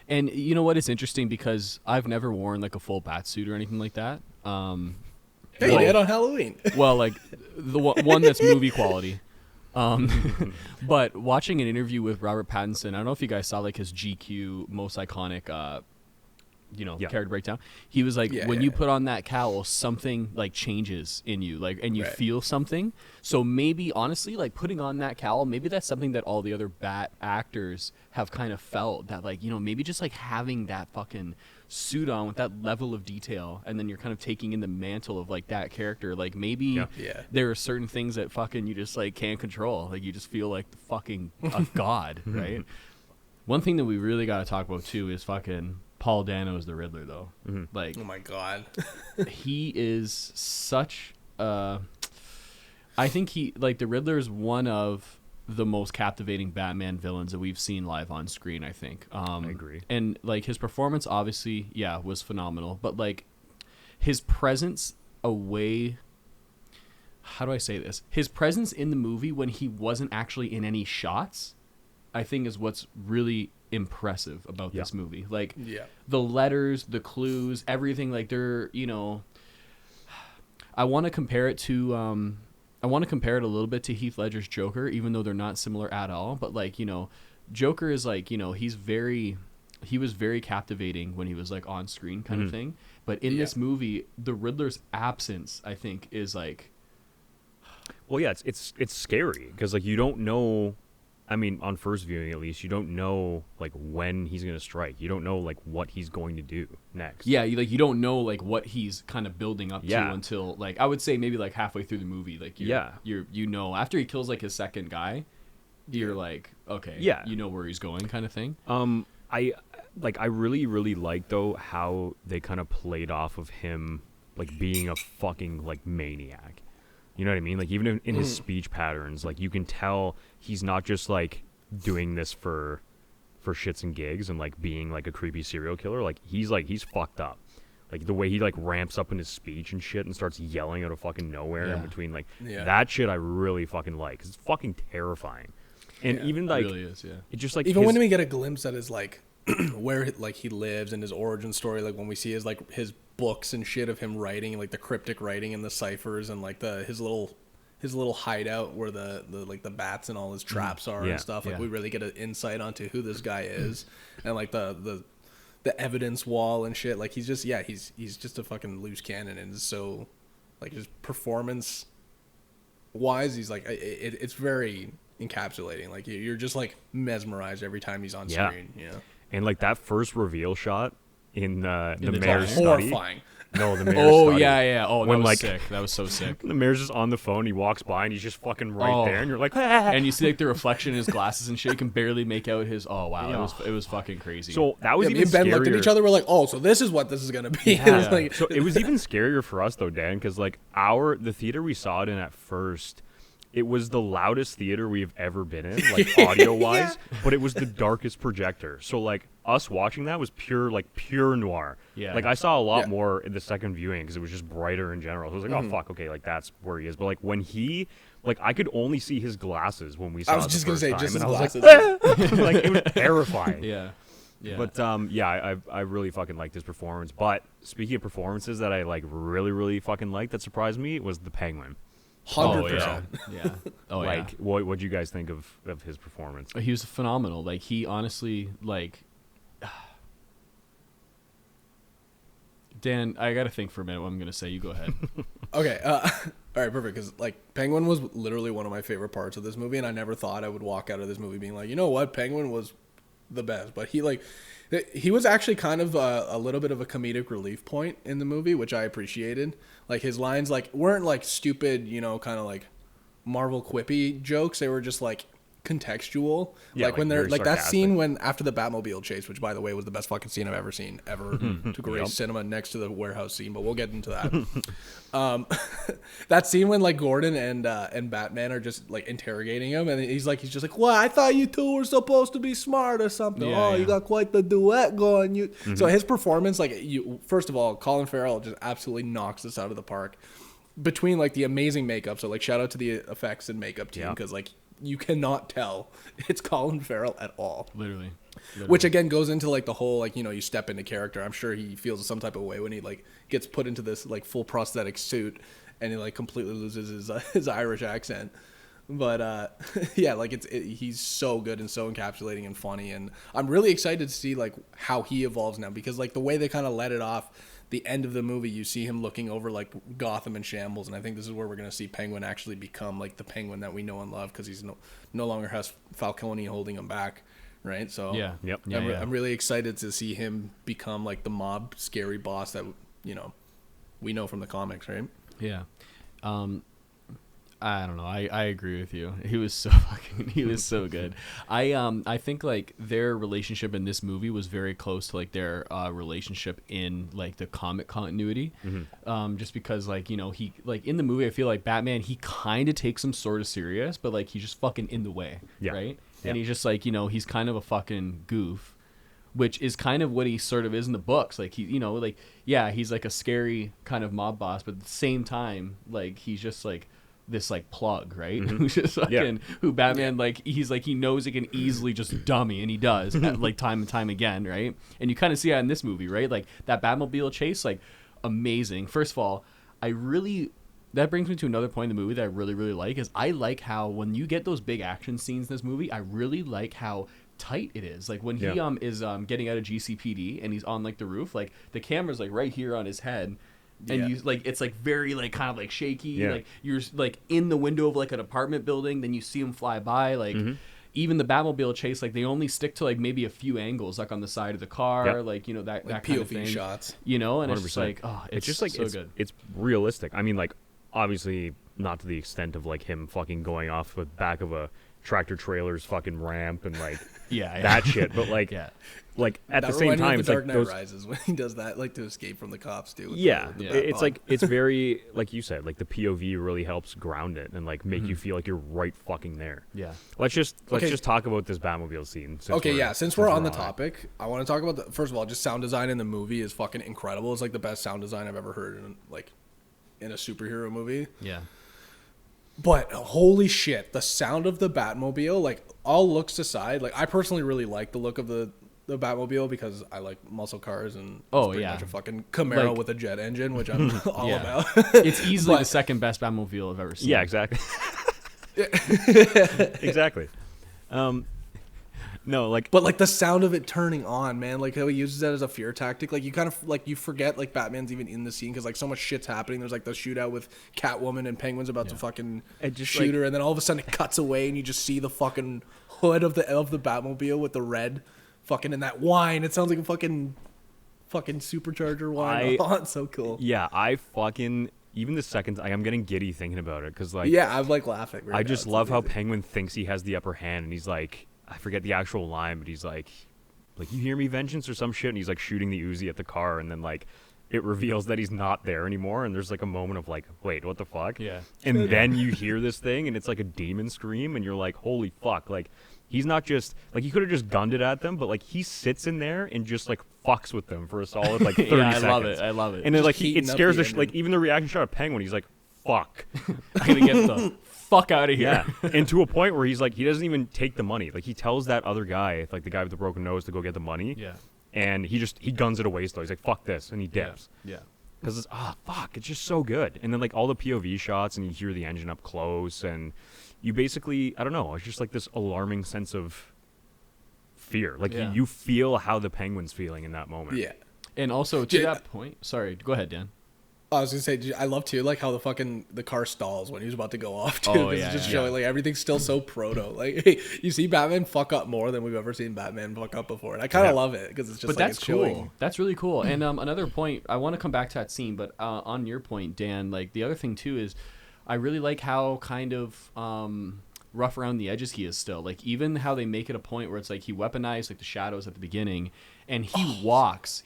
And you know what? It's interesting because I've never worn like a full bat suit or anything like that. Hey, you did on Halloween. Well, like the one that's movie quality. But watching an interview with Robert Pattinson, I don't know if you guys saw like his GQ most iconic character breakdown. He was like, when you put on that cowl, something like changes in you, like, and you feel something. So maybe honestly, like putting on that cowl, maybe that's something that all the other Bat actors have kind of felt, that like, maybe just like having that fucking suit on with that level of detail, and then you're kind of taking in the mantle of like that character. Like maybe there are certain things that fucking you just like can't control. Like you just feel like the fucking a god, right? One thing that we really got to talk about too is fucking Paul Dano as the Riddler, though. Like, oh my god, he is such I think the Riddler is one of the most captivating Batman villains that we've seen live on screen, I think. I agree. And like his performance obviously, was phenomenal, but like his presence away, how do I say this? His presence in the movie when he wasn't actually in any shots, I think is what's really impressive about this movie. Like the letters, the clues, everything, like they're, I want to compare it to a little bit to Heath Ledger's Joker, even though they're not similar at all. But like, Joker is like, he was very captivating when he was like on screen kind of thing. But in this movie, the Riddler's absence, I think, is like, well, yeah, it's scary because like you don't know. I mean, on first viewing at least, you don't know like when he's gonna strike. You don't know like what he's going to do next. Yeah, you don't know like what he's kind of building up to until like I would say maybe like halfway through the movie. Like you're after he kills like his second guy, you're like, okay, you know where he's going, kind of thing. I really really like though how they kind of played off of him like being a fucking like maniac. You know what I mean? Like even in his speech patterns, like you can tell he's not just like doing this for shits and gigs and like being like a creepy serial killer. Like he's fucked up. Like the way he like ramps up in his speech and shit and starts yelling out of fucking nowhere in between, like that shit I really fucking like. 'Cause it's fucking terrifying. And even like, it really is, yeah. it just like Even when we get a glimpse at his like where like he lives and his origin story, like when we see his books and shit of him writing, like the cryptic writing and the ciphers and like his little hideout where the like the bats and all his traps are and stuff. Like we really get an insight onto who this guy is and like the evidence wall and shit. Like he's just a fucking loose cannon, and so like his performance wise, he's like it's very encapsulating. Like you're just like mesmerized every time he's on screen. Yeah. And like that first reveal shot in the the mayor's study. Horrifying. No, the mayor's Oh study. yeah. Oh, When, that was like, sick. That was so sick. The mayor's just on the phone. He walks by and he's just fucking right there, and you're like, And you see like the reflection in his glasses and shit. You can barely make out his. Oh wow, Yeah. it was fucking crazy. So that was Me even and Ben scarier. looked at each other. We're like, oh, so this is what this is gonna be. Yeah. It's like, So it was even scarier for us though, Dan, because like the theater we saw it in at first, it was the loudest theater we've ever been in, like audio wise, but it was the darkest projector. So like us watching that was pure noir. Yeah. Like I saw a lot Yeah. more in the second viewing because it was just brighter in general. So I was like, oh fuck, okay, like that's where he is. But like when he, like I could only see his glasses when we saw. I was it just the gonna say, first just his time, and I was glasses. like, like it was terrifying. yeah. Yeah. But I really fucking liked his performance. But speaking of performances that I like really fucking liked that surprised me was the Penguin. 100%. Yeah. Oh Like what'd you guys think of his performance? He was phenomenal. Like he honestly like. Dan, I gotta think for a minute what I'm gonna say. You go ahead. Okay. All right, perfect. Because like Penguin was literally one of my favorite parts of this movie, and I never thought I would walk out of this movie being like, you know what, Penguin was the best. But he was actually kind of a little bit of a comedic relief point in the movie, which I appreciated. Like his lines like weren't like stupid, kind of like Marvel quippy jokes. They were just like contextual. Yeah, like when like they're very like that sarcastic. scene when after the Batmobile chase, which by the way was the best fucking scene I've ever seen ever to grace Yep. cinema next to the warehouse scene, but we'll get into that. That scene when like Gordon and Batman are just like interrogating him, and he's just like, well, I thought you two were supposed to be smart or something. Yeah, You yeah. got quite the duet going. So his performance, like first of all, Colin Farrell just absolutely knocks this out of the park. Between like the amazing makeup, so like shout out to the effects and makeup team, Yeah. because like you cannot tell it's Colin Farrell at all. Literally. Which again goes into like the whole like you step into character. I'm sure he feels some type of way when he like gets put into this like full prosthetic suit and he like completely loses his Irish accent. But yeah, like he's so good and so encapsulating and funny, and I'm really excited to see like how he evolves now, because like the way they kind of let it off. The end of the movie, you see him looking over like Gotham in shambles, and I think this is where we're gonna see Penguin actually become like the Penguin that we know and love, because he's no longer has Falcone holding him back, right? So Yeah. Yep. Yeah, I'm really excited to see him become like the mob scary boss that we know from the comics, right? Yeah. I don't know. I agree with you. He was so good. I think like their relationship in this movie was very close to like their relationship in like the comic continuity. Just because like, he like in the movie, I feel like Batman, he kind of takes him sort of serious, but like he's just fucking in the way. Yeah. Right. Yeah. And he's just like, he's kind of a fucking goof, which is kind of what he sort of is in the books. Like he, like, yeah, he's like a scary kind of mob boss, but at the same time, like he's just like this like plug, right? Who's just fucking who Batman like he's like he knows he can easily just dummy, and he does like time and time again, right? And you kind of see that in this movie, right? Like that Batmobile chase, like amazing. First of all, that brings me to another point in the movie that I really like is I like how when you get those big action scenes in this movie, I really like how tight it is. Like when he is getting out of GCPD and he's on like the roof, like the camera's like right here on his head. And you like it's like very like kind of like shaky, like you're like in the window of like an apartment building, then you see him fly by, like even the Batmobile chase, like they only stick to like maybe a few angles, like on the side of the car, like that Like that POV kind of thing, shots, and 100%. it's just like it's just like so good. It's realistic. I mean, like obviously not to the extent of like him fucking going off the back of a tractor trailer's fucking ramp and like that shit, but like like at the same time, the it's Dark like Knight those. Rises when he does that, like to escape from the cops too. It's like it's very like you said, like the POV really helps ground it and like make you feel like you're right fucking there. Yeah. Let's just talk about this Batmobile scene. Since we're on the topic, I want to talk about first of all, just sound design in the movie is fucking incredible. It's like the best sound design I've ever heard in a superhero movie. Yeah. But holy shit, the sound of the Batmobile, like all looks aside, like I personally really like the look of the Batmobile because I like muscle cars and it's pretty much a fucking Camaro Like- with a jet engine, which I'm all Yeah. about. It's easily But- the second best Batmobile I've ever seen. Yeah, exactly. Exactly. No, like But like the sound of it turning on, man, like how he uses that as a fear tactic. Like you kind of like you forget like Batman's even in the scene because like so much shit's happening. There's like the shootout with Catwoman and Penguin's about to fucking It just, shoot like- her, and then all of a sudden it cuts away and you just see the fucking hood of the Batmobile with the red fucking and that whine. It sounds like a fucking supercharger whine. Oh, it's so cool. yeah, I fucking even the second I'm getting giddy thinking about it because like Yeah, I'm like laughing. Right I now. just It's love how amazing. Penguin thinks he has the upper hand, and he's like, I forget the actual line, but he's like, you hear me, Vengeance, or some shit, and he's like shooting the Uzi at the car, and then like it reveals that he's not there anymore, and there's like a moment of like, wait, what the fuck? Yeah. And then you hear this thing, and it's like a demon scream, and you're like, holy fuck, like. He's not just like he could have just gunned it at them, but like he sits in there and just like fucks with them for a solid like 30 Yeah, seconds. I love it. I love it. And then Just like heating it up scares the the like engine. even the reaction shot of Penguin. He's like, "Fuck." I'm gonna get the fuck out of here. Yeah, and to a point where he's like, he doesn't even take the money. Like he tells that other guy, like the guy with the broken nose, to go get the money. Yeah. And he guns it away. So he's like, "Fuck this," and he dips. Yeah. Because it's fuck, it's just so good. And then like all the POV shots, and you hear the engine up close, and you basically, I don't know, it's just like this alarming sense of fear. Like Yeah. you feel how the Penguin's feeling in that moment. Yeah. And also to J- that point, sorry, go ahead, Dan. I was gonna say, I love too, like how the car stalls when he was about to go off too. Oh, 'cause yeah, it's just yeah. showing like everything's still so proto. Like you see Batman fuck up more than we've ever seen Batman fuck up before, and I kind of love it because it's just. But like, that's it's cool. showing- That's really cool. And another point, I want to come back to that scene, but on your point, Dan, like the other thing too is, I really like how kind of rough around the edges he is still. Like even how they make it a point where it's like he weaponized like the shadows at the beginning, and he walks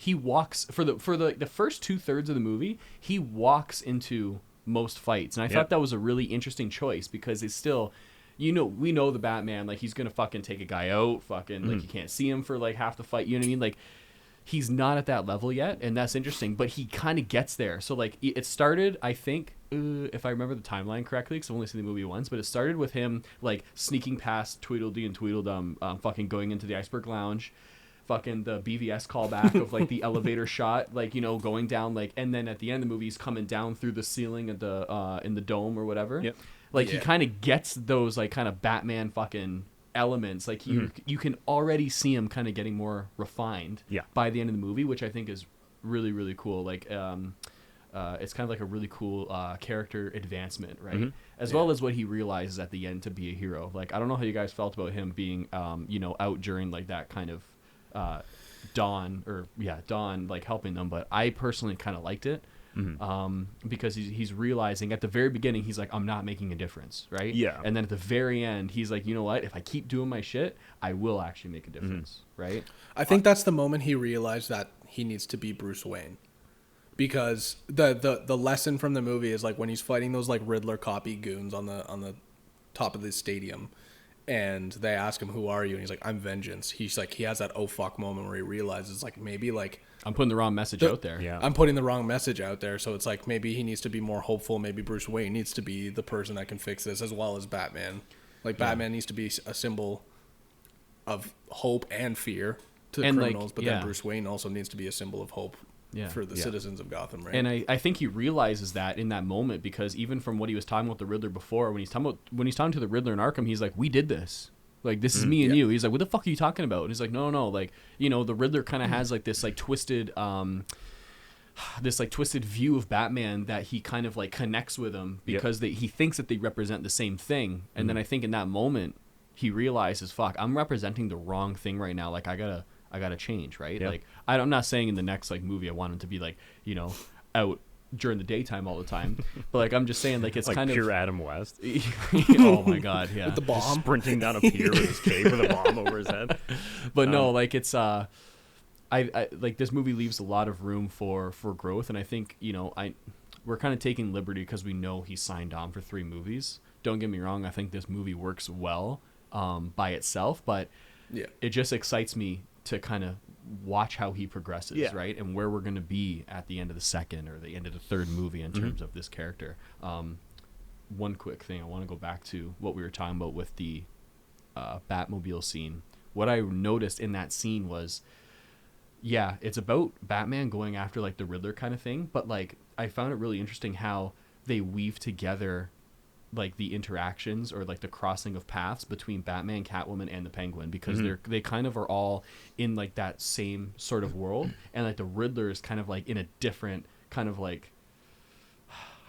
for the first 2/3 of the movie. He walks into most fights, and I thought that was a really interesting choice because it's still. We know the Batman, like he's gonna fucking take a guy out, fucking like you can't see him for like half the fight. You know what I mean? Like he's not at that level yet, and that's interesting. But he kind of gets there. So like it started, I think, if I remember the timeline correctly, because I've only seen the movie once, but it started with him like sneaking past Tweedledee and Tweedledum, fucking going into the Iceberg Lounge. Fucking the BVS callback of like the elevator shot, like going down, like, and then at the end of the movie he's coming down through the ceiling at the in the dome or whatever. Yep. Like he Yeah. kind of gets those like kind of Batman fucking elements. Like you can already see him kind of getting more refined. Yeah. By the end of the movie, which I think is really really cool. Like it's kind of like a really cool character advancement, right? As well as what he realizes at the end to be a hero. Like I don't know how you guys felt about him being out during like that kind of Dawn like helping them, but I personally kind of liked it because he's realizing at the very beginning he's like, I'm not making a difference, right? Yeah. And then at the very end he's like, you know what, if I keep doing my shit I will actually make a difference, right? I think that's the moment he realized that he needs to be Bruce Wayne, because the lesson from the movie is like when he's fighting those like Riddler copy goons on the top of the stadium. And they ask him, "Who are you?" And he's like, "I'm Vengeance." He's like, he has that oh fuck moment where he realizes like maybe like I'm putting the wrong message out there. Yeah. I'm putting the wrong message out there. So it's like maybe he needs to be more hopeful. Maybe Bruce Wayne needs to be the person that can fix this as well as Batman. Like Batman needs to be a symbol of hope and fear to the And, like, criminals, but yeah. then Bruce Wayne also needs to be a symbol of hope for the citizens of Gotham, right? And I think he realizes that in that moment because even from what he was talking about the Riddler before, when he's talking to the Riddler in Arkham, he's like, "We did this. Like this is me and you." He's like, "What the fuck are you talking about?" And he's like, "No, like the Riddler kind of has like this like twisted view of Batman that he kind of like connects with him because he thinks that they represent the same thing." And then I think in that moment he realizes, "Fuck, I'm representing the wrong thing right now. Like I gotta change, right?" Yep. Like I'm not saying in the next like movie I want him to be like out during the daytime all the time, but like I'm just saying like it's Like kind pure of Adam West. oh my god, yeah. With the Just bomb. sprinting down a pier with his cape with a bomb over his head. But no, like it's I like this movie leaves a lot of room for growth, and I think we're kind of taking liberty because we know he signed on for 3 movies. Don't get me wrong, I think this movie works well by itself, but Yeah. it just excites me to kind of watch how he progresses, Yeah. right, and where we're going to be at the end of the second or the end of the third movie in terms of this character. one quick thing. I want to go back to what we were talking about with the Batmobile scene. What I noticed in that scene was, yeah, it's about Batman going after like the Riddler kind of thing, but like I found it really interesting how they weave together like the interactions or like the crossing of paths between Batman, Catwoman, and the Penguin, because they kind of are all in like that same sort of world, and like the Riddler is kind of like in a different kind of like,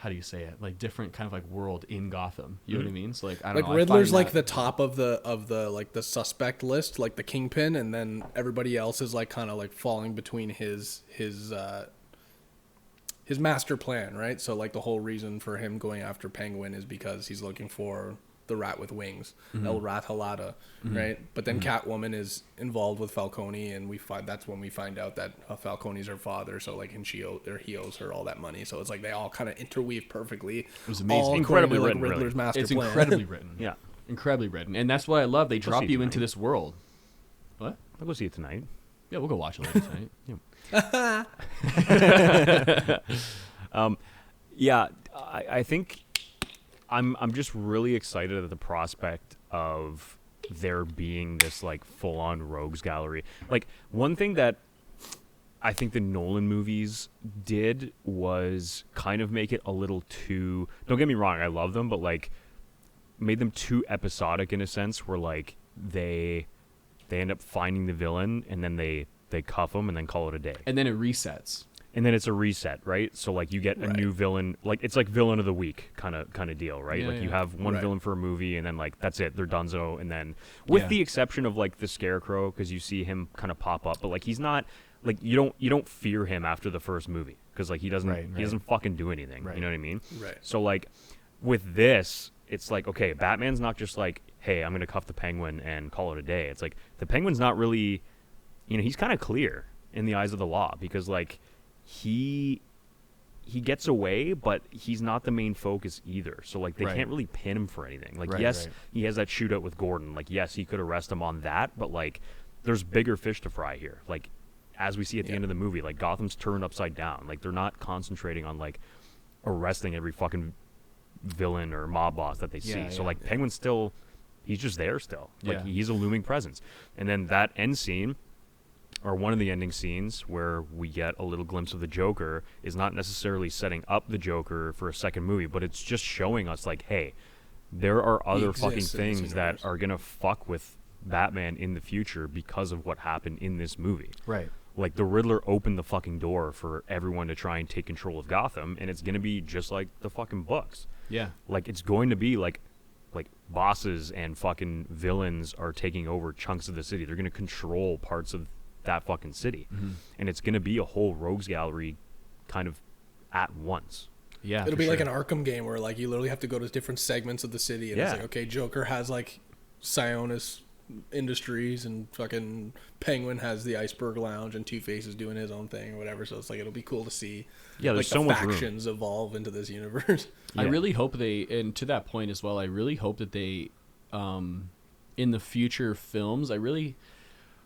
how do you say it, like different kind of like world in Gotham, you know what I mean? So like I don't know, Riddler's like the top of the like the suspect list, like the kingpin, and then everybody else is like kind of like falling between his master plan, right? So like the whole reason for him going after Penguin is because he's looking for the rat with wings, El Rat Halada, right? But then Catwoman is involved with Falcone, and that's when we find out that Falcone's her father. So like, and he owes her all that money. So it's like they all kind of interweave perfectly. It was amazing, incredibly written. Riddler's master it's plan. incredibly written. Yeah, incredibly written, and that's what I love. They drop you into this world. What? I'll go see it tonight. Yeah, we'll go watch it later tonight. Yeah, I think I'm just really excited at the prospect of there being this like full-on rogues gallery. Like, one thing that I think the Nolan movies did was kind of make it a little too, don't get me wrong, I love them, but like made them too episodic in a sense, where like they end up finding the villain and then they cuff them and then call it a day. And then it resets. And then it's a reset, right? So like you get a new villain, like it's like villain of the week kind of deal, right? Yeah, like you have one villain for a movie, and then like that's it, they're donezo. And then with the exception of like the Scarecrow, because you see him kind of pop up, but like he's not like you don't fear him after the first movie, because like he doesn't fucking do anything. You know what I mean? Right. So like with this, it's like, okay, Batman's not just like, hey, I'm gonna cuff the Penguin and call it a day. It's like the Penguin's not really, you know, he's kind of clear in the eyes of the law, because like he gets away, but he's not the main focus either. So like they can't really pin him for anything. Like he has that shootout with Gordon. Like yes, he could arrest him on that, but like there's bigger fish to fry here. Like as we see at the end of the movie, like Gotham's turned upside down. Like they're not concentrating on like arresting every fucking villain or mob boss that they see. So like Penguin's still, he's just there still. Like he's a looming presence. And then that end scene, or one of the ending scenes where we get a little glimpse of the Joker, is not necessarily setting up the Joker for a second movie, but it's just showing us like, hey, there are other fucking things that are gonna fuck with Batman in the future because of what happened in this movie. Right. Like the Riddler opened the fucking door for everyone to try and take control of Gotham, and it's gonna be just like the fucking books. Yeah. Like it's going to be like bosses and fucking villains are taking over chunks of the city. They're gonna control parts of that fucking city, and it's gonna be a whole rogues gallery kind of at once. Yeah, it'll be like an Arkham game where like you literally have to go to different segments of the city, and it's like, okay, Joker has like Sionis Industries, and fucking Penguin has the Iceberg Lounge, and Two-Face is doing his own thing or whatever. So it's like, it'll be cool to see there's like so the much factions evolve into this universe. I really hope and to that point as well, I really hope that they in the future films, I really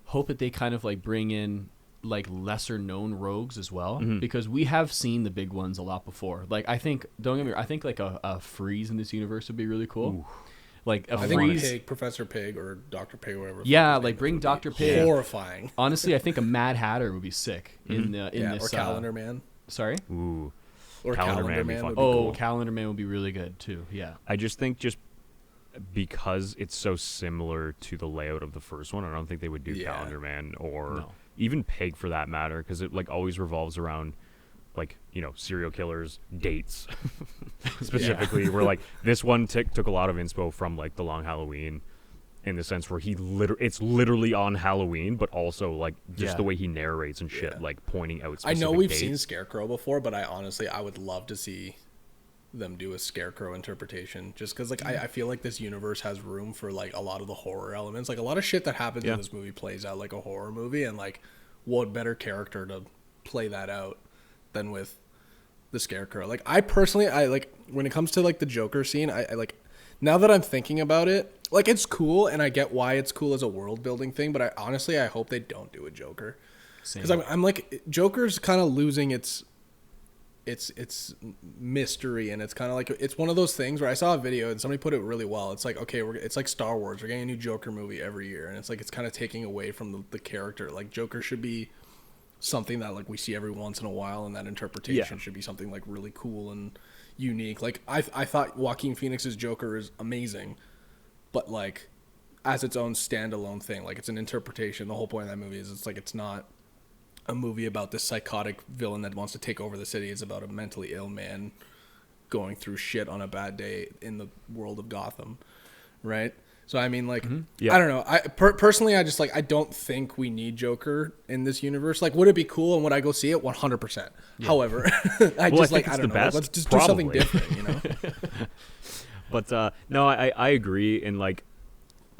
hope that they kind of like bring in like lesser known rogues as well, because we have seen the big ones a lot before. Like I think, don't get me wrong, I think like a Freeze in this universe would be really cool. Ooh. Like a Freeze, Pig, Professor Pig, or Dr. Pig, or whatever. Yeah, like bring Dr. Pig. Horrifying. Honestly, I think a Mad Hatter would be sick in this. Or Calendar Man. Sorry. Ooh. Or Calendar Man would be cool. Calendar Man would be really good too. Yeah. I just think because it's so similar to the layout of the first one, I don't think they would do Calendar Man or even Pig for that matter, because it like always revolves around like, you know, serial killers, dates specifically. Where like this one took a lot of inspo from like The Long Halloween, in the sense where it's literally on Halloween, but also like just the way he narrates and shit, like pointing out specific I know we've dates. seen Scarecrow before, but I would love to see them do a Scarecrow interpretation, just because like I feel like this universe has room for like a lot of the horror elements. Like a lot of shit that happens in this movie plays out like a horror movie, and like what better character to play that out than with the Scarecrow. Like I personally, I like when it comes to like the Joker scene, I like, now that I'm thinking about it, like it's cool, and I get why it's cool as a world building thing, but I hope they don't do a Joker, because I'm like, Joker's kind of losing its it's mystery, and it's kind of like, it's one of those things where I saw a video and somebody put it really well. It's like, okay, it's like Star Wars. We're getting a new Joker movie every year, and it's like, it's kind of taking away from the character. Like, Joker should be something that like we see every once in a while, and that interpretation should be something like really cool and unique. Like, I thought Joaquin Phoenix's Joker is amazing, but like as its own standalone thing, like it's an interpretation. The whole point of that movie is it's like, it's not a movie about this psychotic villain that wants to take over the city. It's about a mentally ill man going through shit on a bad day in the world of Gotham, right? So I mean, like, I don't know. I personally, I just like, I don't think we need Joker in this universe. Like, would it be cool and would I go see it? 100%. However, I just like, I don't know. Like, let's just do something different, you know? But no, I agree, and like,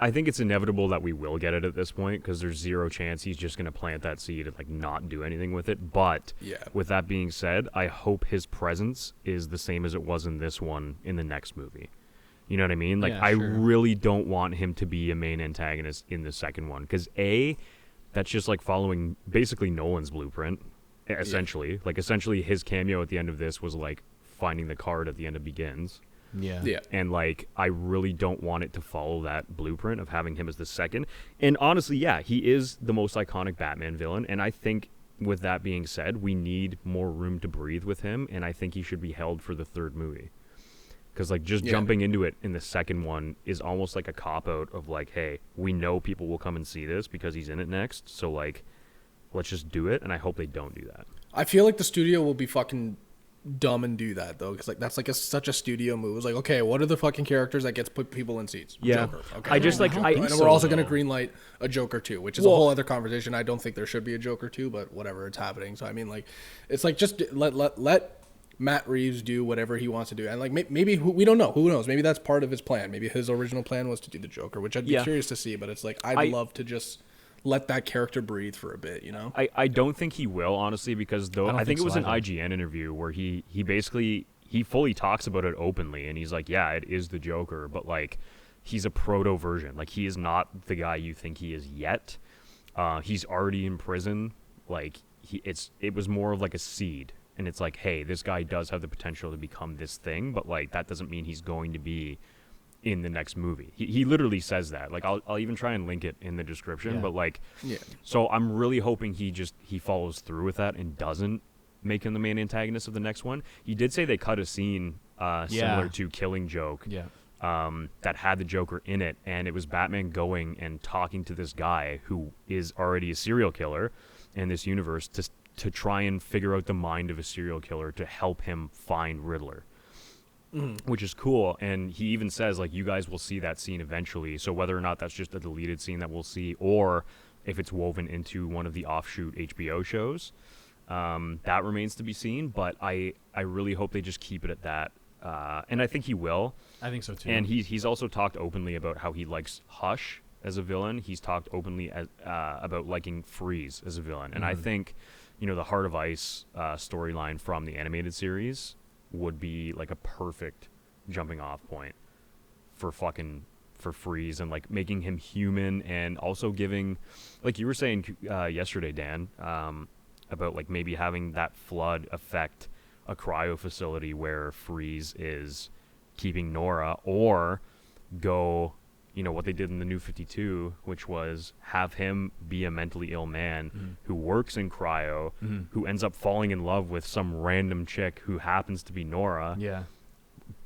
I think it's inevitable that we will get it at this point, because there's zero chance he's just going to plant that seed and like not do anything with it. But with that being said, I hope his presence is the same as it was in this one in the next movie. You know what I mean? Like, I really don't want him to be a main antagonist in the second one, because that's just like following basically Nolan's blueprint, essentially. Like, essentially his cameo at the end of this was like finding the card at the end of Begins. Yeah. And like, I really don't want it to follow that blueprint of having him as the second. And honestly, he is the most iconic Batman villain. And I think, with that being said, we need more room to breathe with him. And I think he should be held for the third movie. Because like, just jumping into it in the second one is almost like a cop-out of like, hey, we know people will come and see this because he's in it next. So like, let's just do it. And I hope they don't do that. I feel like the studio will be fucking dumb and do that though, because like that's like such a studio move. It's like, okay, what are the fucking characters that gets put people in seats? Joker. Okay. I just like, and we're also going to greenlight a Joker 2, which is a whole other conversation. I don't think there should be a Joker 2, but whatever, it's happening. So I mean, like, it's like, just let Matt Reeves do whatever he wants to do, and like maybe we don't know, who knows, maybe that's part of his plan. Maybe his original plan was to do the Joker, which I'd be curious to see. But it's like, I'd love to just let that character breathe for a bit, you know? I don't think he will, honestly, because I think it was an IGN interview where he basically, he fully talks about it openly, and he's like, yeah, it is the Joker, but like, he's a proto version. Like, he is not the guy you think he is yet. He's already in prison. Like, it was more of like a seed, and it's like, hey, this guy does have the potential to become this thing, but like, that doesn't mean he's going to be in the next movie. He literally says that. Like, I'll even try and link it in the description, but like, so I'm really hoping he follows through with that and doesn't make him the main antagonist of the next one. He did say they cut a scene similar to Killing Joke that had the Joker in it, and it was Batman going and talking to this guy who is already a serial killer in this universe to try and figure out the mind of a serial killer to help him find Riddler. Which is cool. And he even says, like, you guys will see that scene eventually. So whether or not that's just a deleted scene that we'll see, or if it's woven into one of the offshoot HBO shows, that remains to be seen. But I really hope they just keep it at that. And I think he will. I think so too. And he's also talked openly about how he likes Hush as a villain. He's talked openly about liking Freeze as a villain. And I think, the Heart of Ice storyline from the animated series would be like a perfect jumping off point for Freeze, and like making him human, and also giving, like you were saying yesterday, Dan, about like maybe having that flood affect a cryo facility where Freeze is keeping Nora, or go, what they did in the New 52, which was have him be a mentally ill man who works in cryo, who ends up falling in love with some random chick who happens to be Nora. Yeah.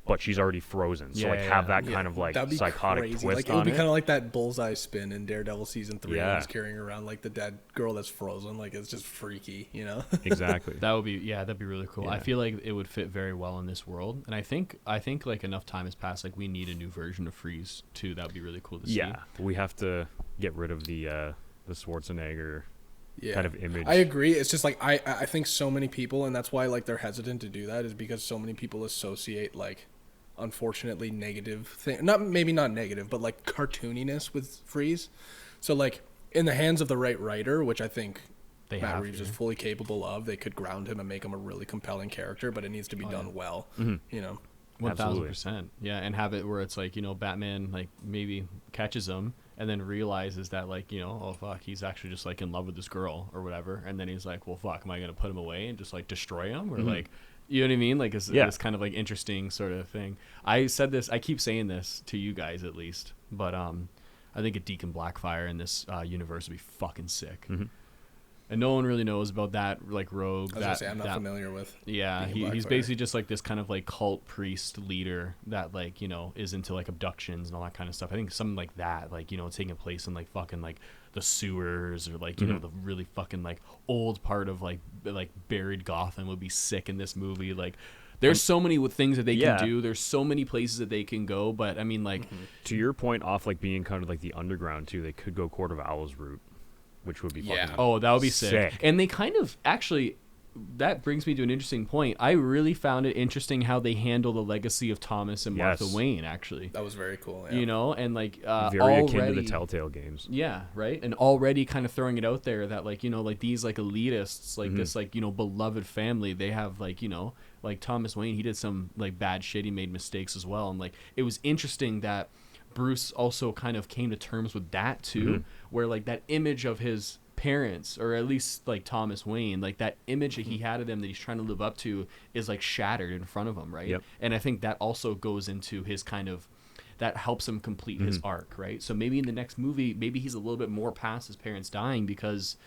But she's already frozen. So have that kind of like psychotic crazy. twist like, on it would be it. kind of like that bullseye spin in Daredevil season 3. Yeah. When he's carrying around like the dead girl that's frozen. Like, it's just freaky, Exactly. That would be, that'd be really cool. Yeah. I feel like it would fit very well in this world. And I think like enough time has passed. Like, we need a new version of Freeze too. That would be really cool to see. Yeah. We have to get rid of the Schwarzenegger kind of image. I agree. It's just like, I think so many people, and that's why like they're hesitant to do that, is because so many people associate like, unfortunately, negative thing, not negative, but like cartooniness with Freeze. So like, in the hands of the right writer, which I think Matt Reeves is fully capable of, they could ground him and make him a really compelling character, but it needs to be done well. 1000%. Yeah. And have it where it's like, Batman like maybe catches him and then realizes that like, oh fuck, he's actually just like in love with this girl or whatever, and then he's like, well fuck, am I gonna put him away and just like destroy him, or like You know what I mean? Like, it's Yeah. this kind of like interesting sort of thing. I said this. I keep saying this to you guys at least, but I think a Deacon Blackfire in this universe would be fucking sick. Mhm. And no one really knows about that, like rogue. I was gonna say I'm not familiar with. Yeah, Deacon he's Blackfire. basically just like this kind of like cult priest leader that like is into like abductions and all that kind of stuff. I think something like that, like taking place in like fucking like the sewers or like the really fucking like old part of like buried Gotham would be sick in this movie. Like, there's so many things that they can do. There's so many places that they can go. But I mean, like to your point, off like being kind of like the underground too, they could go Court of Owls route, which would be fucking oh, that would be sick. And they kind of actually, that brings me to an interesting point. I really found it interesting how they handle the legacy of Thomas and Martha Wayne. Actually, that was very cool. Yeah. And like very already, akin to the Telltale games. Yeah, right. And already kind of throwing it out there that like like these like elitists, like this like beloved family, they have like like Thomas Wayne, he did some like bad shit, he made mistakes as well, and like it was interesting that Bruce also kind of came to terms with that too, where like that image of his parents, or at least like Thomas Wayne, like that image that he had of them that he's trying to live up to is like shattered in front of him, right? Yep. And I think that also goes into his kind of, that helps him complete his arc, right? So maybe in the next movie, maybe he's a little bit more past his parents dying because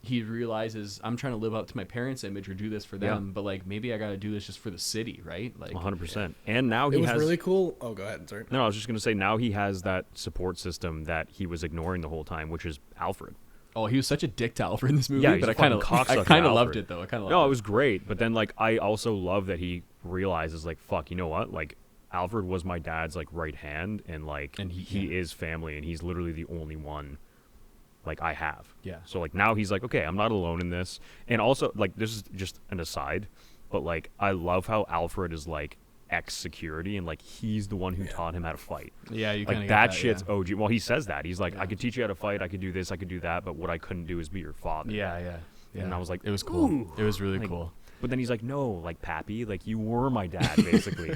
he realizes I'm trying to live up to my parents' image or do this for them, but like maybe I got to do this just for the city, right? Like 100%. And now it was has really cool. Oh, go ahead. Sorry. No, I was just gonna say now he has that support system that he was ignoring the whole time, which is Alfred. Oh, he was such a dick to Alfred in this movie, Yeah, he's but a I kind of loved it though. No, it was great, but then like I also love that he realizes like fuck, you know what? Like Alfred was my dad's like right hand, and like he is family, and he's literally the only one like I have. Yeah. So like now he's like, okay, I'm not alone in this. And also like this is just an aside, but like I love how Alfred is like ex-security, and like he's the one who taught him how to fight. Yeah, you like that shit's OG. Well, he says that. He's like, I could teach you how to fight, I could do this, I could do that, but what I couldn't do is be your father. Yeah. And I was like, it was cool. Ooh. It was really Like, cool. But then he's like, no, like Pappy, like you were my dad, basically,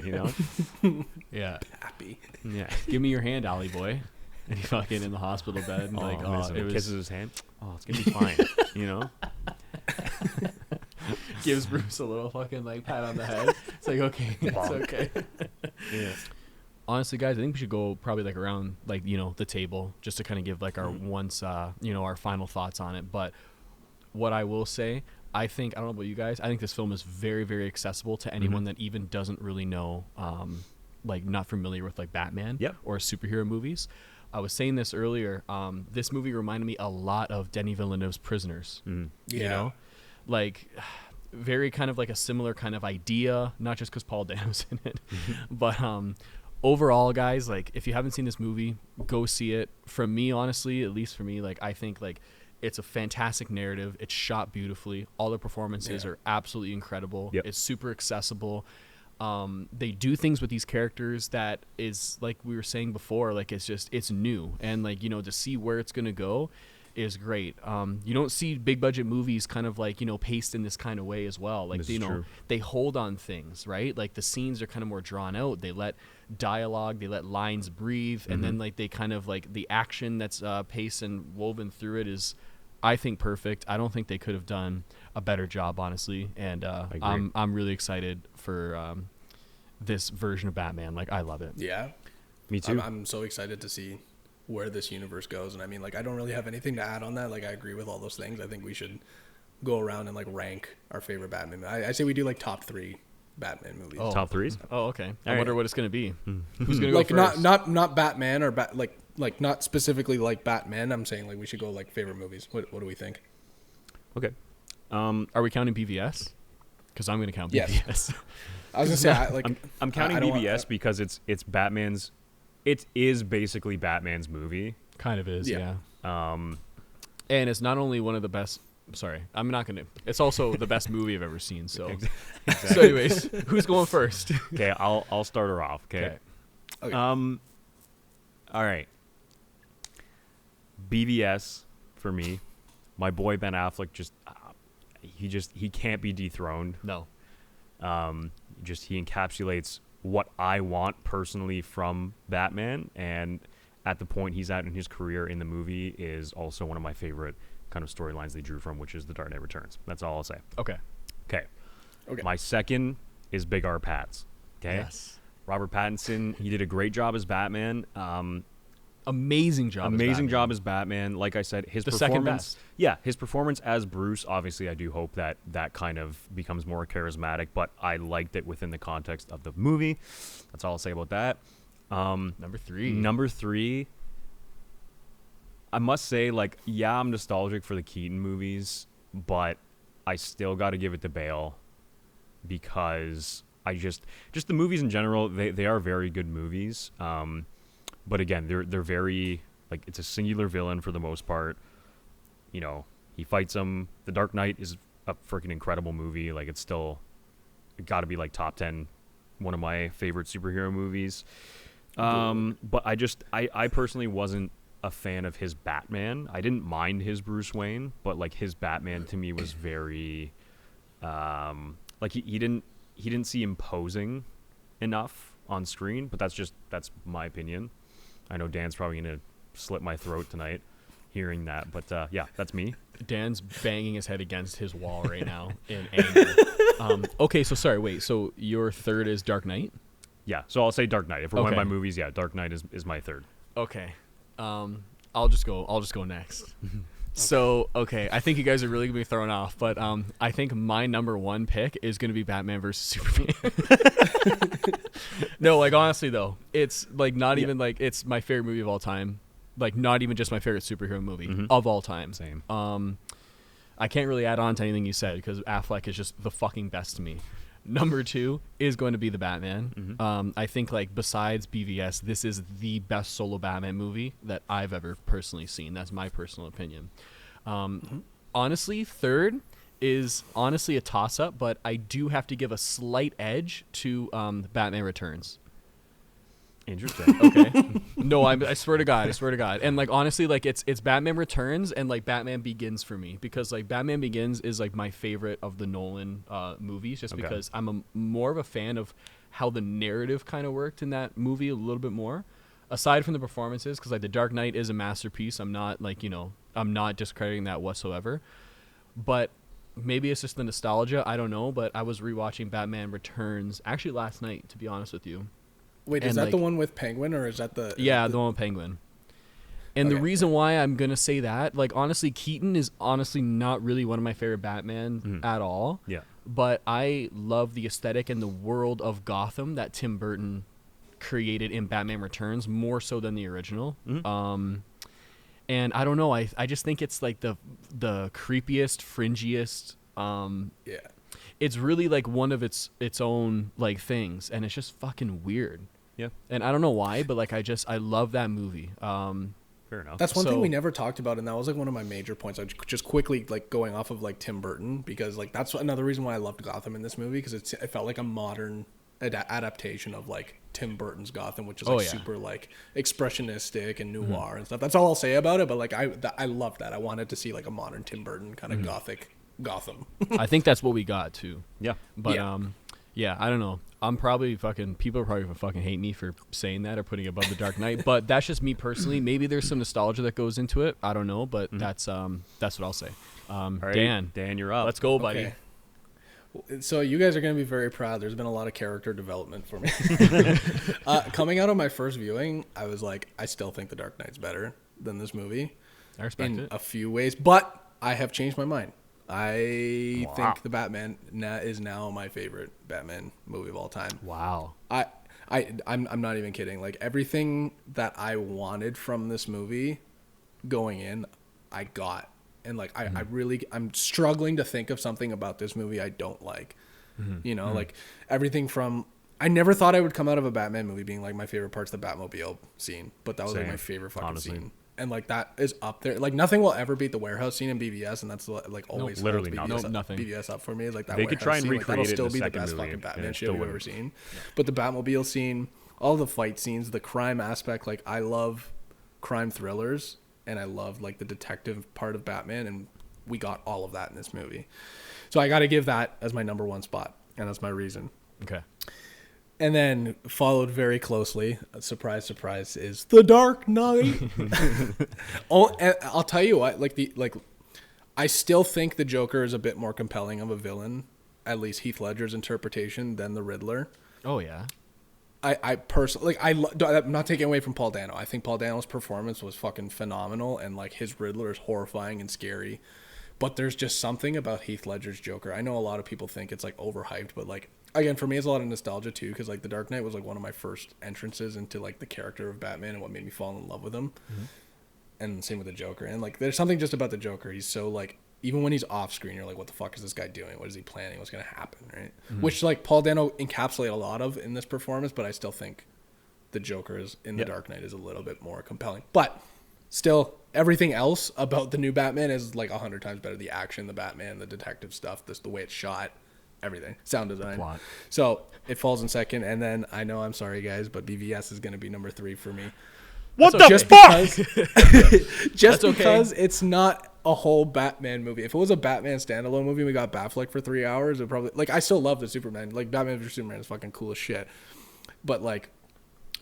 Yeah. Happy. Yeah. Give me your hand, Ollie boy. And he fucking in the hospital bed, and like, it kisses his hand. Oh, it's gonna be fine, gives Bruce a little fucking like pat on the head. It's like, okay, it's okay. Yeah. Honestly, guys, I think we should go probably like around like the table just to kind of give like our our final thoughts on it. But what I will say, I don't know about you guys, I think this film is very, very accessible to anyone that even doesn't really know, like not familiar with like Batman or superhero movies. I was saying this earlier. This movie reminded me a lot of Denis Villeneuve's Prisoners. Like very kind of like a similar kind of idea, not just because Paul Dano's in it, but overall, guys, like if you haven't seen this movie, go see it. From me, honestly, at least for me, like I think like it's a fantastic narrative. It's shot beautifully. All the performances are absolutely incredible. It's super accessible. They do things with these characters that is, like we were saying before, like it's new, and like to see where it's gonna go is great. You don't see big budget movies kind of like paced in this kind of way as well. Like they hold on things, right? Like the scenes are kind of more drawn out. They let dialogue, they let lines breathe, and then like they kind of like the action that's paced and woven through it is, I think, perfect. I don't think they could have done a better job, honestly. And I'm really excited for this version of Batman. Like I love it. Yeah, me too. I'm so excited to see where this universe goes. And I mean, like, I don't really have anything to add on that. Like, I agree with all those things. I think we should go around and like rank our favorite Batman. I say we do like top 3 Batman movies. Oh. Top 3s? Oh, okay. I right. wonder what it's gonna be. Who's gonna go like first? not Batman or like not specifically like Batman. I'm saying like we should go like favorite movies. What do we think? Okay. Are we counting BVS? Because I'm gonna count BVS. Yes. I was gonna say I'm counting BVS because it's Batman's. It is basically Batman's movie. Kind of is, yeah. And it's not only one of the best. Sorry, I'm not gonna. It's also the best movie I've ever seen. So, exactly. So anyways, who's going first? Okay, I'll start her off. Okay. All right. BVS for me. My boy Ben Affleck he can't be dethroned. No. He encapsulates what I want personally from Batman, and at the point he's at in his career in the movie is also one of my favorite kind of storylines they drew from, which is The Dark Knight Returns. That's all I'll say. Okay. Okay. My second is Big R Pats. Okay. Yes. Robert Pattinson, he did a great job as Batman. Amazing job. Amazing as Batman. job as Batman. Like I said, his The second performance. best. Yeah, his performance as Bruce. Obviously, I do hope that kind of becomes more charismatic. But I liked it within the context of the movie. That's all I'll say about that. Number three. Number three. I must say, like, yeah, I'm nostalgic for the Keaton movies, but I still got to give it to Bale because I just the movies in general, they are very good movies. But again, they're very, like, it's a singular villain for the most part. You know, he fights him. The Dark Knight is a freaking incredible movie. Like, it got to be like top 10, one of my favorite superhero movies. But I personally wasn't a fan of his Batman. I didn't mind his Bruce Wayne, but like his Batman to me was very, like he didn't seem imposing enough on screen. But that's my opinion. I know Dan's probably gonna slit my throat tonight hearing that, but yeah, that's me. Dan's banging his head against his wall right now in anger. Okay, so sorry, wait. So your third is Dark Knight? Yeah, so I'll say Dark Knight. If we're going Okay. by movies, yeah, Dark Knight is my third. Okay. I'll just go next. So, okay, I think you guys are really going to be thrown off, but I think my number one pick is going to be Batman versus Superman. No, like, honestly, though, it's, like, not even, like, it's my favorite movie of all time. Like, not even just my favorite superhero movie of all time. Same. I can't really add on to anything you said because Affleck is just the fucking best to me. Number two is going to be the Batman. I think, like, besides BVS, this is the best solo Batman movie that I've ever personally seen. That's my personal opinion. Honestly, third is honestly a toss-up, but I do have to give a slight edge to Batman Returns. Interesting. Okay. No, I swear to God. And like honestly, like it's Batman Returns and like Batman Begins for me because like Batman Begins is like my favorite of the Nolan movies just Okay. because I'm more of a fan of how the narrative kind of worked in that movie a little bit more. Aside from the performances, because like The Dark Knight is a masterpiece. I'm not like, I'm not discrediting that whatsoever. But maybe it's just the nostalgia. I don't know. But I was rewatching Batman Returns actually last night, to be honest with you. Wait, is And, that like- the one with Penguin, or is that the? Yeah, the one with Penguin. And the Okay. reason why I'm going to say that, like, honestly, Keaton is honestly not really one of my favorite Batman at all. Yeah. But I love the aesthetic and the world of Gotham that Tim Burton created in Batman Returns more so than the original. And I don't know. I just think it's, like, the creepiest, fringiest. Yeah. It's really, like, one of its own, like, things. And it's just fucking weird. Yeah. And I don't know why, but like I love that movie. Fair enough. That's one So- thing we never talked about, and that was like one of my major points. I just quickly like going off of like Tim Burton because like that's another reason why I loved Gotham in this movie because it felt like a modern adaptation of like Tim Burton's Gotham, which is like Oh, yeah. super like expressionistic and noir and stuff. That's all I'll say about it. But like I loved that. I wanted to see like a modern Tim Burton kind of gothic Gotham. I think that's what we got too. Yeah. But Yeah. yeah, I don't know. I'm probably people are probably gonna fucking hate me for saying that or putting it above The Dark Knight. But that's just me personally. Maybe there's some nostalgia that goes into it. I don't know, but that's what I'll say. All right, Dan, you're up. let's go, buddy. Okay. So you guys are going to be very proud. There's been a lot of character development for me. Coming out of my first viewing, I was like, I still think The Dark Knight's better than this movie I respect in it. a few ways, but I have changed my mind. I Wow. think the Batman is now my favorite Batman movie of all time. Wow. I'm not even kidding. Like everything that I wanted from this movie going in, I got. And like I'm struggling to think of something about this movie I don't like. Like everything from I never thought I would come out of a Batman movie being like my favorite part's the Batmobile scene, but that was like Same, my favorite fucking honestly. scene. And like that is up there. Like nothing will ever beat the warehouse scene in BVS, and that's like always holds literally BVS nothing. up, Nothing. BVS up for me. Like that They could warehouse try and scene, like, that'll recreate it in still the be the second best movie, fucking and Batman it shit still we've ever wouldn't. seen. But the Batmobile scene, all the fight scenes, the crime aspect, like I love crime thrillers, and I love like the detective part of Batman, and we got all of that in this movie. So I got to give that as my number one spot, and that's my reason. Okay. And then followed very closely, surprise, surprise, is The Dark Knight. And I'll tell you what, I still think the Joker is a bit more compelling of a villain at least Heath Ledger's interpretation than the Riddler. Oh yeah. I personally, like, I'm not taking away from Paul Dano. I think Paul Dano's performance was fucking phenomenal, and like his Riddler is horrifying and scary. But there's just something about Heath Ledger's Joker. I know a lot of people think it's like overhyped, but like, again, for me, it's a lot of nostalgia too, because like The Dark Knight was like one of my first entrances into like the character of Batman and what made me fall in love with him. Mm-hmm. And same with the Joker. And like, there's something just about the Joker. He's so like, even when he's off screen, you're like, what the fuck is this guy doing? What is he planning? What's going to happen? Right. Mm-hmm. Which like Paul Dano encapsulated a lot of in this performance, but I still think the Joker is in The Dark Knight is a little bit more compelling. But still, everything else about the new Batman is like 100 times better. The action, the Batman, the detective stuff, the way it's shot, everything. Sound design. Plot. So it falls in second. And then I know, I'm sorry guys, but BVS is going to be number 3 for me. What the fuck? Just because it's not a whole Batman movie. If it was a Batman standalone movie and we got Batfleck for 3 hours, it probably, like, I still love the Superman. Like, Batman vs Superman is fucking cool as shit. But like,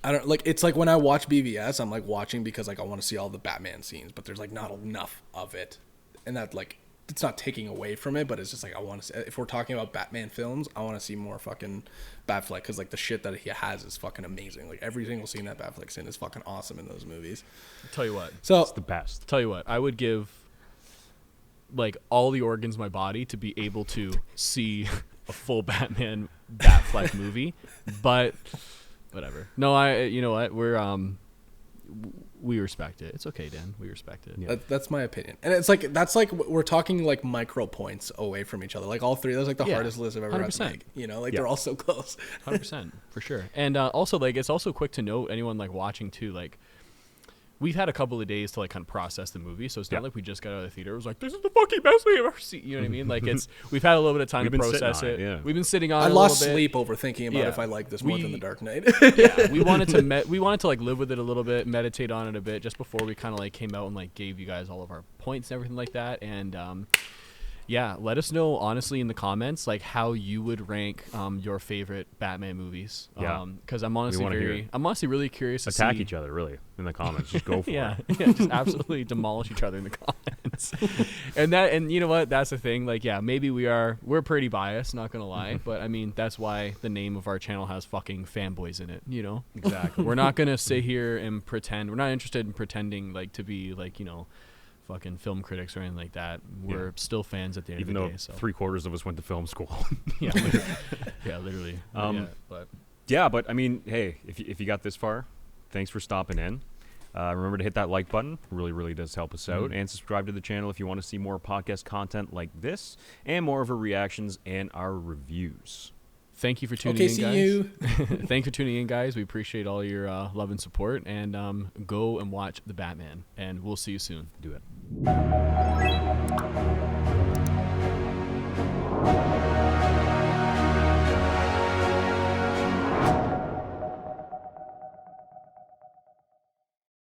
I don't like, it's like when I watch BVS, I'm like watching because like I want to see all the Batman scenes, but there's like not enough of it. And that like, it's not taking away from it, but it's just like, I want to see, if we're talking about Batman films, I want to see more fucking Batfleck, because like the shit that he has is fucking amazing. Like every single scene that Batfleck's in is fucking awesome in those movies. I'll tell you what, so it's the best. Tell you what, I would give like all the organs in my body to be able to see a full Batman Batfleck movie, but whatever. No, you know what, we respect it. It's okay, Dan. We respect it. Yeah. That's my opinion. And it's like, that's like, we're talking like micro points away from each other. Like all three, that's like the hardest list I've ever had to make. You know, like they're all so close. 100%, for sure. And also, like, it's also quick to note, anyone like watching too, like, we've had a couple of days to like kind of process the movie, so it's not like we just got out of the theater. It was like, this is the fucking best thing I've ever seen. You know what I mean? Like, we've had a little bit of time to process it. Yeah. We've been sitting on it. I lost sleep over thinking about if I like this more than The Dark Knight. We wanted to like live with it a little bit, meditate on it a bit, just before we kind of like came out and like gave you guys all of our points and everything like that. And let us know honestly in the comments like how you would rank your favorite Batman movies. Because I'm honestly really curious to attack each other really in the comments. Just go for it. Yeah, just absolutely demolish each other in the comments. and you know what? That's the thing. Like, maybe we're pretty biased, not gonna lie, but I mean that's why the name of our channel has fucking Fanboys in it. You know, exactly. We're not gonna sit here and pretend. We're not interested in pretending like to be like, you know, fucking film critics or anything like that. We're still fans at the end of the day. Even though 3/4 of us went to film school. Literally. But I mean, hey, if you got this far, thanks for stopping in. Remember to hit that like button. Really does help us out. And subscribe to the channel if you want to see more podcast content like this and more of our reactions and our reviews. Thank you for tuning in, guys. Thanks for tuning in, guys. We appreciate all your love and support. And go and watch The Batman. And we'll see you soon. Do it.